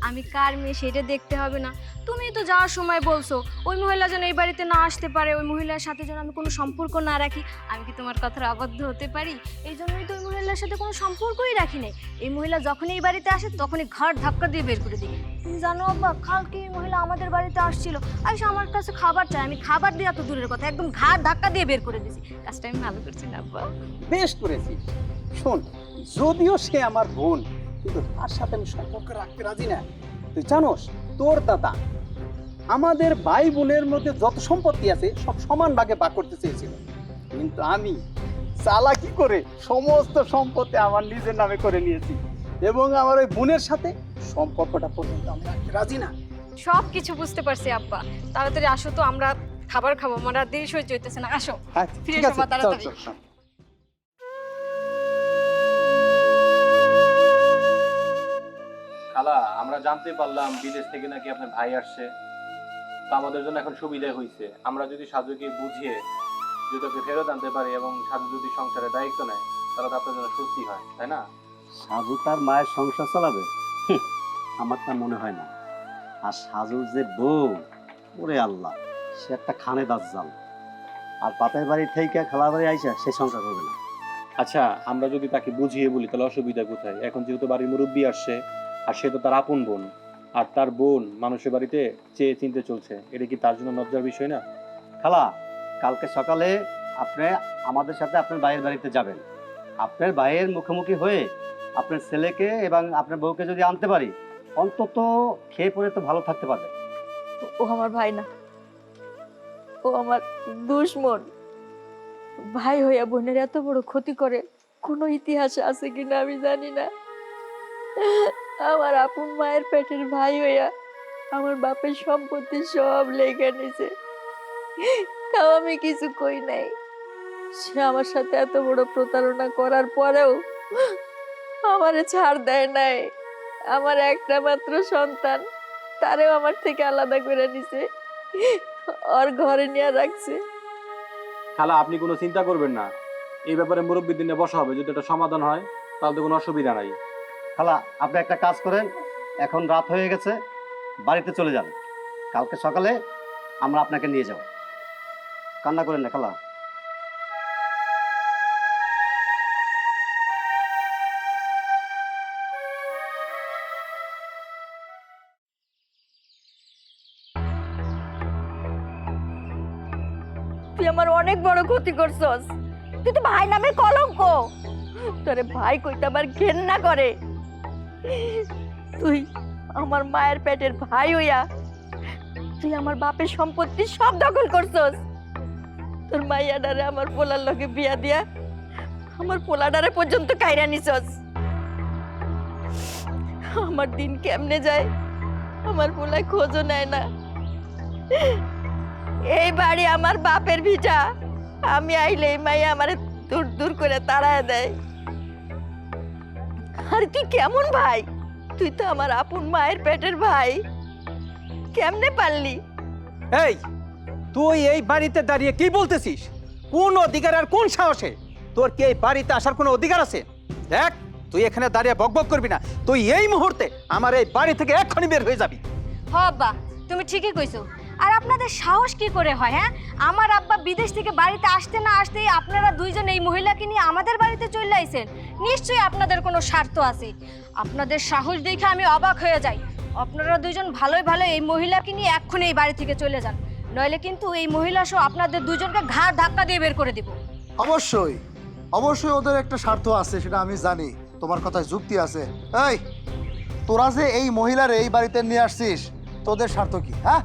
আমি কার মেয়ে সেটা দেখতে হবে না? তুমি তো যাওয়ার সময় বলছো ওই মহিলা যেন এই বাড়িতে না আসতে পারে, ওই মহিলার সাথে যেন আমি কোনো সম্পর্ক না রাখি। আমি কি তোমার কথার আবদ্ধ হতে পারি? এই জন্যই তো ওই মহিলার সাথে কোনো সম্পর্কই রাখি নাই। এই মহিলা যখনই এই বাড়িতে আসে তখনই ঘাট ধাক্কা দিয়ে বের করে দিই। তুমি জানো আব্বা, কালকে এই মহিলা আমাদের বাড়িতে আসছিল, আইসা আমার কাছে খাবার চাই। আমি খাবার দিয়ে এত দূরের কথা, একদম ঘাট ধাক্কা দিয়ে বের করে দিয়েছি। কাজটা আমি ভালো করছি না আব্বা? বেশ করেছিস। শোন, যদিও সে আমার বোন, কিন্তু তার সাথে আমি সম্পর্ক রাখতে রাজি না। তুই জানোস, তোর দাদা আমাদের ভাই বোনের মধ্যে যত সম্পত্তি আছে সব সমান ভাগে ভাগ করতে চেয়েছিল, কিন্তু আমি চালাকি করে সমস্ত সম্পত্তি আমার নিজের নামে করে নিয়েছি, এবং আমার ওই বোনের সাথে সম্পর্কটা পর্যন্ত আমি রাখতে রাজি না। সব কিছু বুঝতে পারছি আব্বা, তাড়াতাড়ি আসো তো, আমরা খাবার খাবো। আমার আর দেরি সহ্য হইতেছে না, আসো। আচ্ছা, ফিরে ঠিক এসো আছে, মা, চল তাড়াতাড়ি। চল চল। খালা, আমরা জানতে পারলাম বিদেশ থেকে নাকি আপনার ভাই আসছে। তো আমাদের জন্য এখন সুবিধা হয়েছে, আমরা যদি সাজুকে বুঝিয়ে যদি ওকে ফেরত আনতে পারি এবং সাজু যদি সংসারের দায়িত্ব নেয়, তাহলে তো আপনার জন্য স্বস্তি হয়, তাই না? সাজু তার মায়ের সংসার চালাবে? আমার তা মনে হয় না। আর সাজুর যে বউ, ওরে আল্লাহ, সে একটা খানে দাজ্জাল। আর বাপের বাড়ি থেকে খালা বাড়ি আইসা সে সংসার করবে না। আচ্ছা, আমরা যদি তাকে বুঝিয়ে বলি তাহলে অসুবিধা কোথায়? এখন যেহেতু বাড়ির মুরব্বী আসছে, আর সে তো তার আপন বোন, আর তার বোন মানুষের বাড়িতে চেয়ে চিনতে চলছে, এটা কি তার জন্য লজ্জার বিষয় না? খালা, কালকে সকালে আপনি আমাদের সাথে আপনার ভাইয়ের বাড়িতে যাবেন। আপনার ভাইয়ের মুখোমুখি হয়ে আপনার ছেলেকে এবং আপনার বউকে যদি আনতে পারি, অন্তত খেয়ে পরে তো ভালো থাকতে পারবে। ও আমার ভাই না, ও আমার দুশমন। ভাই হইয়া বোনের এত বড় ক্ষতি করে কোনো ইতিহাসে আছে কিনা আমি জানি না। আমার আপন মায়ের পেটের ভাই হইয়া আমার বাপের সম্পত্তি সব লেগে নিছে, তাও আমি কিছু কই নাই। সে আমার সাথে এত বড় প্রতারণা করার পরেও আমারে ছাড় দেয় নাই। আমার একটা মাত্র সন্তান, তারেও আমার থেকে আলাদা করে নিছে, ওর ঘরে নিয়ে রাখছে। খালা, আপনি কোনো চিন্তা করবেন না, এই ব্যাপারে মুরব্বীর দিনে বসা হবে। যদি এটা সমাধান হয় তাহলে তো কোনো অসুবিধা নাই। খালা, আপনি একটা কাজ করেন, এখন রাত হয়ে গেছে, বাড়িতে চলে যান। কালকে সকালে আমরা আপনাকে নিয়ে যাব। কান্না করেন না খালা। তুই আমার অনেক বড় ক্ষতি করছস। তুই তো ভাই নামে কলঙ্ক। তোরে ভাই কইতে আমার ঘেন্না করে। তুই আমার মায়ের পেটের ভাই হইয়া তুই আমার বাপের সম্পত্তি সব দখল করছস। তোর মাইয়াডারে আমার পোলার লগে বিয়া দিয়া আমার পোলাডারে পর্যন্ত কাইরা নিছস। আমার দিন কেমনে যায়, আমার পোলায় খোঁজও নেয় না। এই বাড়ি আমার বাপের ভিটা, আমি আইলে এই মাইয়া আমারে দূর দূর করে তাড়ায় দেয়। আর তুই কেমন ভাই? তুই তো আমার আপন মায়ের পেটের ভাই, কেমনে পারলি? এই, তুই এই বাড়িতে দাঁড়িয়ে কি বলতেছিস? কোন অধিকার আর কোন সাহসে তোর কি এই বাড়িতে আসার কোনো অধিকার আছে? দেখ, তুই এখানে দাঁড়িয়ে বকবক করবি না। তুই এই মুহূর্তে আমার এই বাড়ি থেকে এক্ষুনি বের হয়ে যাবি। হ আব্বা, তুমি ঠিকই কইছো। আর আপনাদের সাহস কি করে হয়? হ্যাঁ, আমার আব্বা বিদেশ থেকে বাড়িতে আসতে না আসতেই আপনারা দুইজন এই মহিলাকে নিয়ে আমাদের বাড়িতে চলে আইছেন। নিশ্চয়ই আপনাদের কোনো স্বার্থ আছে। আপনাদের সাহস দেখে আমি অবাক হয়ে যাই। আপনারা দুইজন ভালোই ভালো এই মহিলাকে নিয়ে এক্ষুনি এই বাড়ি থেকে চলে যান, নইলে কিন্তু এই মহিলা সহ আপনাদের দুজনকে ঘাড় ধাক্কা দিয়ে বের করে দিব। অবশ্যই অবশ্যই ওদের একটা স্বার্থ আছে, সেটা আমি জানি। তোমার কথায় যুক্তি আছে। এই, তোরা যে এই মহিলার এই বাড়িতে নিয়ে আসছিস, তোদের স্বার্থ কি? হ্যাঁ,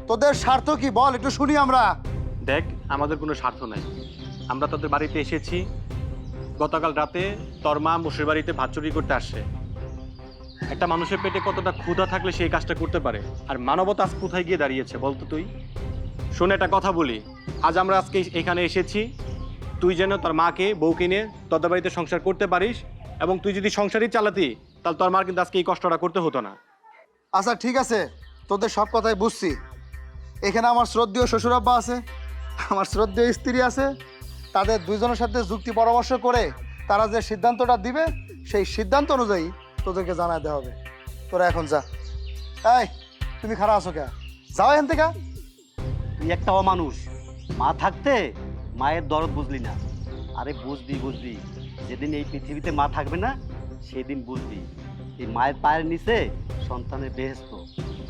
তোদের স্বার্থ কি বল, একটু শুনি আমরা। দেখ, আমাদের কোনো স্বার্থ নাই। আমরা তোদের বাড়িতে এসেছি, গতকাল রাতে তোর মা মুসের বাড়িতে ভাত চুরি করতে আসছে। একটা মানুষের পেটে কতটা ক্ষুধা থাকলে সেই কাজটা করতে পারে, আর মানবতা আজ কোথায় গিয়ে দাঁড়িয়েছে বলতো তুই? শোন, একটা কথা বলি, আজ আমরা আজকে এখানে এসেছি তুই যেন তোর মাকে বউকে নিয়ে তোদের বাড়িতে সংসার করতে পারিস, এবং তুই যদি সংসারই চালাতি তাহলে তোর মার কিন্তু আজকে এই কষ্টটা করতে হতো না। আচ্ছা ঠিক আছে, তোদের সব কথাই বুঝছি। এখানে আমার শ্রদ্ধেয় শ্বশুরাব্বা আছে, আমার শ্রদ্ধেয় স্ত্রী আছে। তাদের দুইজনের সাথে যুক্তি পরামর্শ করে তারা যে সিদ্ধান্তটা দিবে সেই সিদ্ধান্ত অনুযায়ী তোদেরকে জানাই দেওয়া হবে। তোরা এখন যা। এই, তুমি খারাপ আছো কে? যাও এখান থেকে। তুই একটা অমানুষ। মা থাকতে মায়ের দরদ বুঝলি না। আরে বুঝবি যেদিন এই পৃথিবীতে মা থাকবে না সেদিন বুঝবি এই মায়ের পায়ের নিচে সন্তানের বেহেস্ত।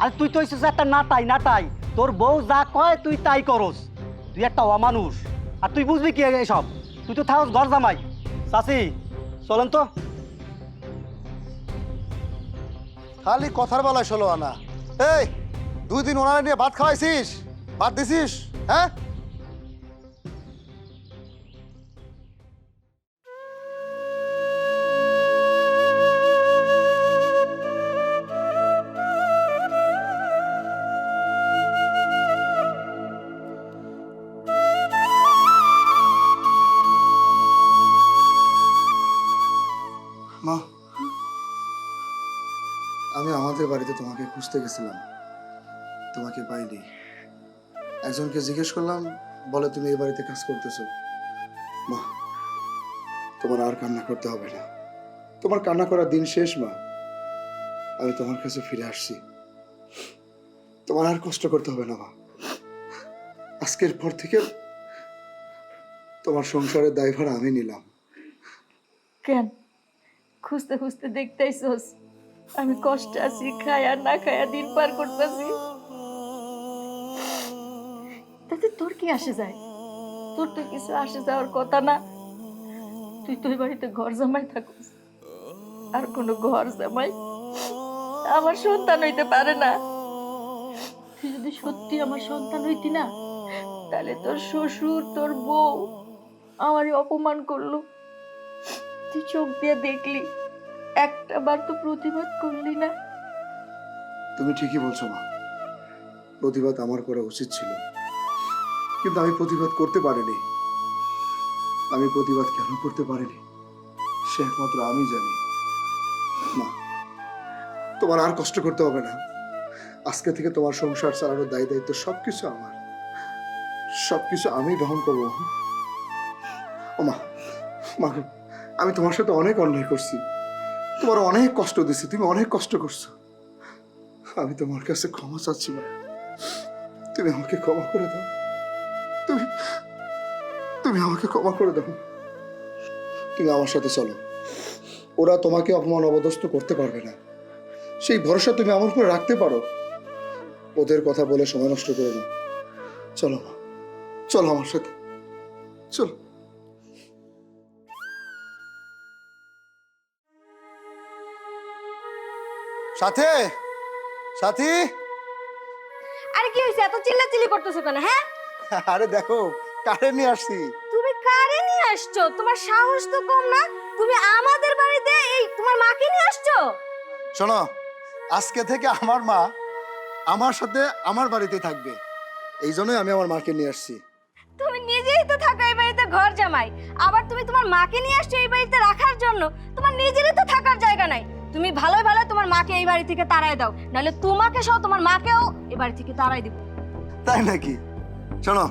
আরে তুই তো হইছিস একটা নাটাই। তোর বউ যা কয় তুই তাই করস। তুই একটা অমানুষ, আর তুই বুঝবি কি এসব? তুই তো থাকস ঘর জামাই। চাচি চলেন তো। খালি কথার বেলায় 16 আনা। এই, 2 দিন ওনারা নিয়ে ভাত খাওয়াইছিস, ভাত দিছিস, হ্যাঁ? মা, আমি আমাদের বাড়িতে তোমাকে খুঁজতে গেছিলাম, তোমাকে পাইনি। একজনকে জিজ্ঞেস করলাম, বলে তুমি এই বাড়িতে কাজ করতেছো। মা, তোমার আর কান্না করতে হবে না, তোমার কান্না করার দিন শেষ। মা, আমি তোমার কাছে ফিরে আসছি, তোমার আর কষ্ট করতে হবে না। মা, আজকের পর থেকে তোমার সংসারের দায়ভার আমি নিলাম। কেন খুঁজতে খুঁজতে দেখতেইছস আমি কষ্টে আছি, খায়া না খায়া দিন পার করতেছি? তাতে তোর কি আসে যায়? তোর তো কিছু আসে যাওয়ার কথা না। তুই তো এই বাড়িতে ঘর জামাই থাকুস, আর কোনো ঘর জামাই আমার সন্তান হইতে পারে না। তুই যদি সত্যি আমার সন্তান হইতি না, তাহলে তোর শ্বশুর তোর বউ আমারই অপমান করলো। তুই চোখ দিয়ে দেখলি, একটা বার তো প্রতিবাদ করলি না। তুমি ঠিকই বলছো মা, প্রতিবাদ আমার করা উচিত ছিল, কিন্তু আমি প্রতিবাদ করতে পারিনি। আমি প্রতিবাদ কেন করতে পারিনি সে একমাত্র আমি জানি। মা, তোমার আর কষ্ট করতে হবে না। আজকে থেকে তোমার সংসার চালানোর দায় দায়িত্ব সবকিছু আমার, সবকিছু আমি বহন করবো। ও মা, মা, আমি তোমার সাথে অনেক অন্যায় করছি, তোমার অনেক কষ্ট দিছি, তুমি অনেক কষ্ট করছো। আমি তোমার কাছে ক্ষমা চাচ্ছি মা, তুমি আমাকে ক্ষমা করে দাও। তুমি তুমি আমাকে ক্ষমা করে দাও। তুমি আমার সাথে চলো, ওরা তোমাকে অপমান অবদস্ত করতে পারবে না, সেই ভরসা তুমি আমার উপরে রাখতে পারো। ওদের কথা বলে সময় নষ্ট করে না। চলো মা, চলো আমার সাথে, চলো। সাথে, সাথী। আরে কি হয়েছে, এত চিল্লাচিল্লি করতেছো কেন? হ্যাঁ, আরে দেখো, কারে নিয়ে আসছি। তুমি কারে নিয়ে আসছো? তোমার সাহস তো কম না, তুমি আমাদের বাড়িতে এই তোমার মাকে নিয়ে আসছো? শোনো, আজকে থেকে আমার মা আমার সাথে আমার বাড়িতে থাকবে, এই জন্যই আমি আমার মাকে নিয়ে আসছি। তুমি নিজেই তো থাকো এই বাড়িতে ঘর জামাই, আবার তুমি তোমার মাকে নিয়ে আসছো এই বাড়িতে রাখার জন্য? তোমার নিজেরই তো থাকার জায়গা নাই। তুমি ভালোই ভালো তোমার মাকে এই বাড়ি থেকে তাড়াই দাও, নাহলে তোমাকে সহ তোমার মাকেও এই বাড়ি থেকে তাড়াই দিব। তাই নাকি? শোনো,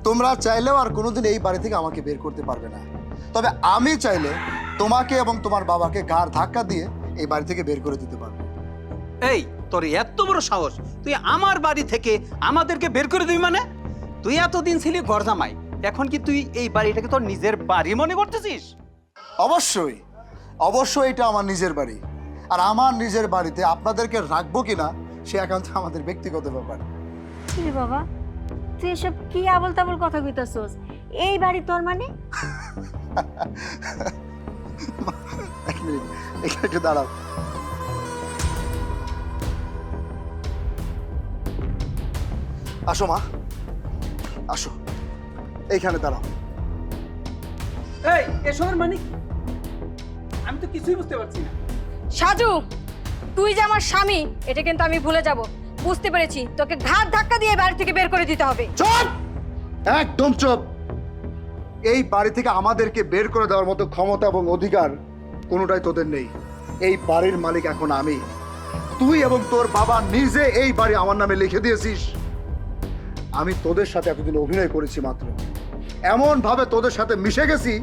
তোমরা চাইলেও আর কোনোদিন এই বাড়ি থেকে আমাকে বের করতে পারবে না, তবে আমি চাইলে তোমাকে এবং তোমার বাবাকে ঘাড় ধাক্কা দিয়ে এই বাড়ি থেকে বের করে দিতে পারবো। এই, তোর এত বড় সাহস, তুই আমার বাড়ি থেকে আমাদেরকে বের করে দিবি? মানে তুই এতদিন ছিলি ঘর জামাই, এখন কি তুই এই বাড়িটাকে তোর নিজের বাড়ি মনে করতেছিস? অবশ্যই, অবশ্যই এটা আমার নিজের বাড়ি, আর আমার নিজের বাড়িতে আপনাদেরকে রাখবো কিনা সে একান্ত আমাদের ব্যক্তিগত ব্যাপার। কি রে বাবা, তুই এসব কি আবল তাবল কথা কইতাছস? এই বাড়ি তোর মানে? এক মিনিট, এখানে একটু দাঁড়াও। আসো মা, আসো, এইখানে দাঁড়াও। এই এসবের মানে কি? আমি তো কিছুই বুঝতে পারছি না। সাজু, তুই যে আমার স্বামী এটা কিন্তু আমি ভুলে যাব। বুঝতে পেরেছি, তোকে ঘাট ধাক্কা দিয়ে বাড়ি থেকে বের করে দিতে হবে। চুপ, একদম চুপ। এই বাড়ি থেকে আমাদেরকে বের করে দেওয়ার মতো ক্ষমতা এবং অধিকার কোনোটাই তোদের নেই। এই বাড়ির মালিক এখন আমি। তুই এবং তোর বাবা নিজে এই বাড়ি আমার নামে লিখে দিয়েছিস। আমি তোদের সাথে এতদিন অভিনয় করেছি মাত্র, এমন ভাবে তোদের সাথে মিশে গেছি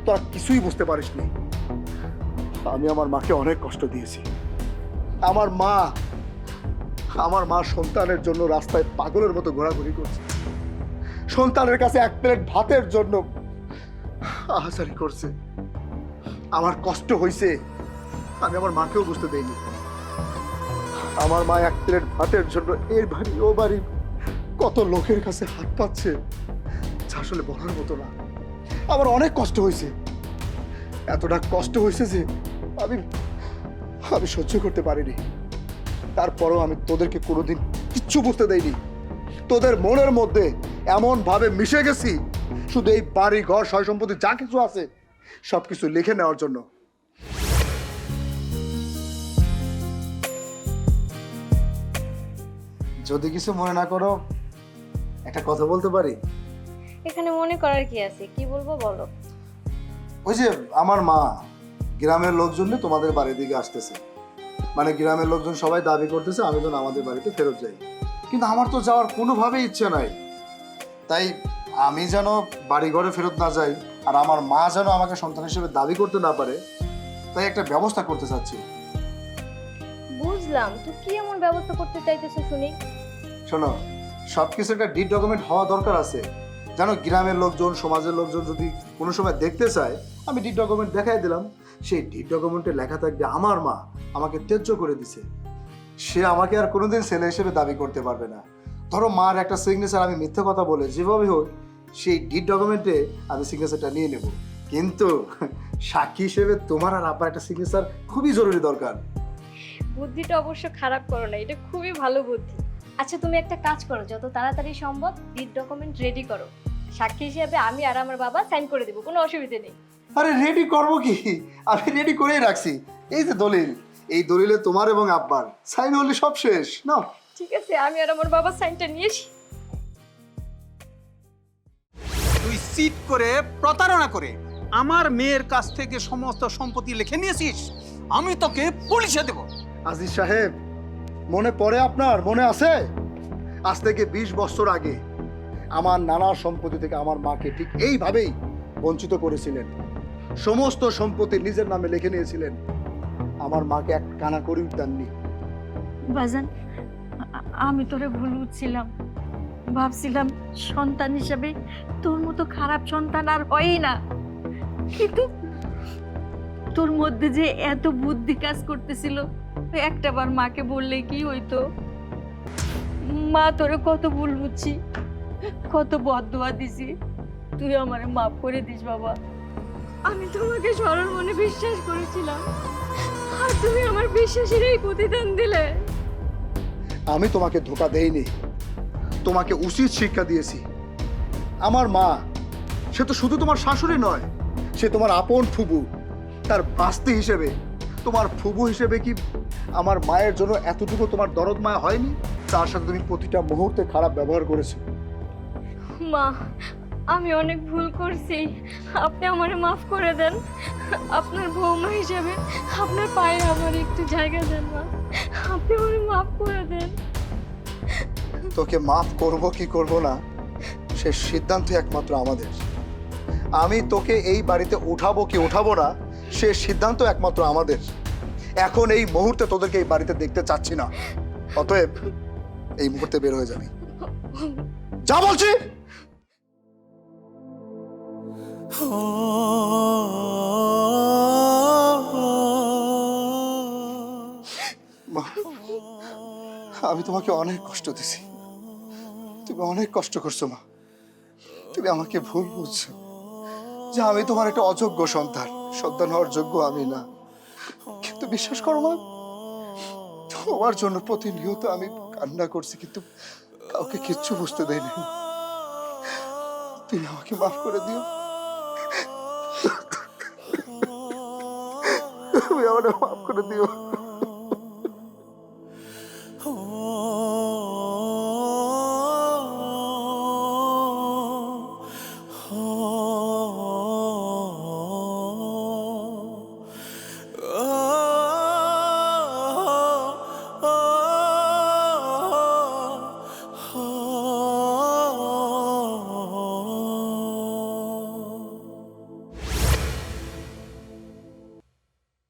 তোরা কিছুই বুঝতে পারিসনি। আমি আমার মাকে অনেক কষ্ট দিয়েছি। আমার মা সন্তানের জন্য রাস্তায় পাগলের মতো ঘোরাঘুরি করছে, সন্তানের কাছে এক প্লেট ভাতের জন্য আহাজারি করছে। আমার কষ্ট হয়েছে, আমি আমার মাকেও বুঝতে দেইনি। আমার মা এক প্লেট ভাতের জন্য এর বাড়ি ও বাড়ি কত লোকের কাছে হাত পাচ্ছে, যা আসলে বলার মতো না। আমার অনেক কষ্ট হয়েছে, এতটা কষ্ট হয়েছে যে আমি সহ্য করতে পারিনি। তারপরেও আমি তোদেরকে কোনোদিন কিচ্ছু বুঝতে দেইনি। তোদের মনের মধ্যে এমন ভাবে মিশে গেছি শুধু এই বাড়ি ঘর সয় সম্পত্তি যা কিছু আছে সবকিছু লিখে নেওয়ার জন্য। যদি কিছু মনে না করো, একটা কথা বলতে পারি? এখানে মনে করার কি আছে, কি বলবো বলো। ওই যে আমার মা গ্রামের লোকজন তোমাদের বাড়ির দিকে আসতেছে, মানে গ্রামের লোকজন সবাই দাবি করতেছে আমি যেন আমাদের বাড়িতে ফেরত যাই, কিন্তু আমার তো যাওয়ার কোনোভাবেই ইচ্ছে নাই। তাই আমি যেন বাড়ি ঘরে ফেরত না যাই আর আমার মা যেন আমাকে সন্তান হিসেবে দাবি করতে না পারে, তাই একটা ব্যবস্থা করতে চাচ্ছি। বুঝলাম, তুই কি এমন ব্যবস্থা করতে চাইতেছ শুনি। শোনো, সবকিছু একটা ডিড ডকুমেন্ট হওয়া দরকার আছে। জানো, গ্রামের লোকজন সমাজের লোকজন যদি কোনো সময় দেখতে চায়, আমি ডিড ডকুমেন্ট দেখাই দিলাম, সেই ডিড ডকুমেন্টে লেখা থাকবে আমার মা আমাকে ত্যায্য করে দিছে, সে আমাকে আর কোনোদিন ছেলে হিসেবে দাবি করতে পারবে না। ধরো মার একটা সিগনেচার আমি মিথ্যে কথা বলে যেভাবে হোক সেই ডিড ডকুমেন্টে আমি সিগনেচারটা নিয়ে নেব, কিন্তু সাক্ষী হিসেবে তোমার আর আব্বার একটা সিগনেচার খুবই জরুরি দরকার। বুদ্ধিটা অবশ্য খারাপ করো না, এটা খুবই ভালো বুদ্ধি। আচ্ছা তুমি একটা কাজ করো, যত তাড়াতাড়ি সম্ভব ডিড ডকুমেন্ট রেডি করো। সাক্ষী হিসেবে আমি আর আমার বাবা সাইন করে দেবো, কোনো অসুবিধা নেই। আরে রেডি করবো কি, আমি রেডি করেই রাখছি। এই যে দলিল, এই দলিলে তোমার এবং আব্বার সাইন হলে সব শেষ না। ঠিক আছে, আমি আর আমার বাবা সাইনটা নিয়েছি। তুই চিট করে প্রতারণা করে আমার মেয়ের কাছ থেকে সমস্ত সম্পত্তি লিখে নিয়েছিস, আমি তোকে পুলিশে দেব। আজিজ সাহেব, মনে পড়ে আপনার, মনে আছে আজ থেকে 20 বছর আগে আমার নানার সম্পত্তি থেকে আমার মাকে ঠিক এইভাবেই বঞ্চিত করেছিলেন, সমস্ত সম্পত্তি নিজের নামে লিখে নিয়েছিলেন, আমার মাকে এক কানা করেও দেননি। বাজান, আমি তোরে ভুল বুঝছিলাম, ভাবছিলাম সন্তান হিসাবে তোর মতো খারাপ সন্তান আর হয়ই না, কিন্তু তোর মধ্যে যে এত বুদ্ধি কাজ করতেছিল, একটাবার মাকে বললে কি হইতো। মা তোরে কত ভুল বুঝছি, কত বদদোয়া দিছি, তুই আমারে মাফ করে দিস বাবা। আমি তোমাকে সরল মনে বিশ্বাস করেছিলাম, আর তুমি আমার বিশ্বাসের এই প্রতিদান দিলে। আমি তোমাকে ধোঁকা দেইনি, তোমাকে উচিত শিক্ষা দিয়েছি। আমার মা, সে তো শুধু তোমার শাশুড়ি নয়, সে তোমার আপন ফুবু। তার বাস্তি হিসেবে, তোমার ফুবু হিসেবে কি আমার মায়ের জন্য এতটুকু তোমার দরদ মায়া হয়নি? তার সাথে তুমি প্রতিটা মুহূর্তে খারাপ ব্যবহার করেছো। মা, আমি অনেক ভুল করছি, আপনি আমারে মাফ করে দেন। আপনার বৌমা হিসেবে আপনার পায়ে আমার একটু জায়গা দেন মা, আপনি আমারে মাফ করে দেন। তোকে মাফ করব কি করব না সে সিদ্ধান্ত একমাত্র আমাদের। আমি তোকে এই বাড়িতে উঠাবো কি উঠাবো না সে সিদ্ধান্ত একমাত্র আমাদের। এখন এই মুহূর্তে তোদেরকে এই বাড়িতে দেখতে চাচ্ছি না, অতএব এই মুহূর্তে বের হয়ে যাবি। যা বলছি। মা, আমি তোমাকে অনেক কষ্ট দিছি, তুমি অনেক কষ্ট করছো মা। তুমি আমাকে ভুল বুঝছো যে আমি তোমার একটা অযোগ্য সন্তান, সন্তান হওয়ার যোগ্য আমি না। কিন্তু বিশ্বাস করো মা, তোমার জন্য প্রতিনিয়ত আমি কান্না করছি, কিন্তু কাউকে কিচ্ছু বুঝতে দেয় নাই। তুমি আমাকে মাফ করে দিও, তুমি আমাকে মাফ করে দিও।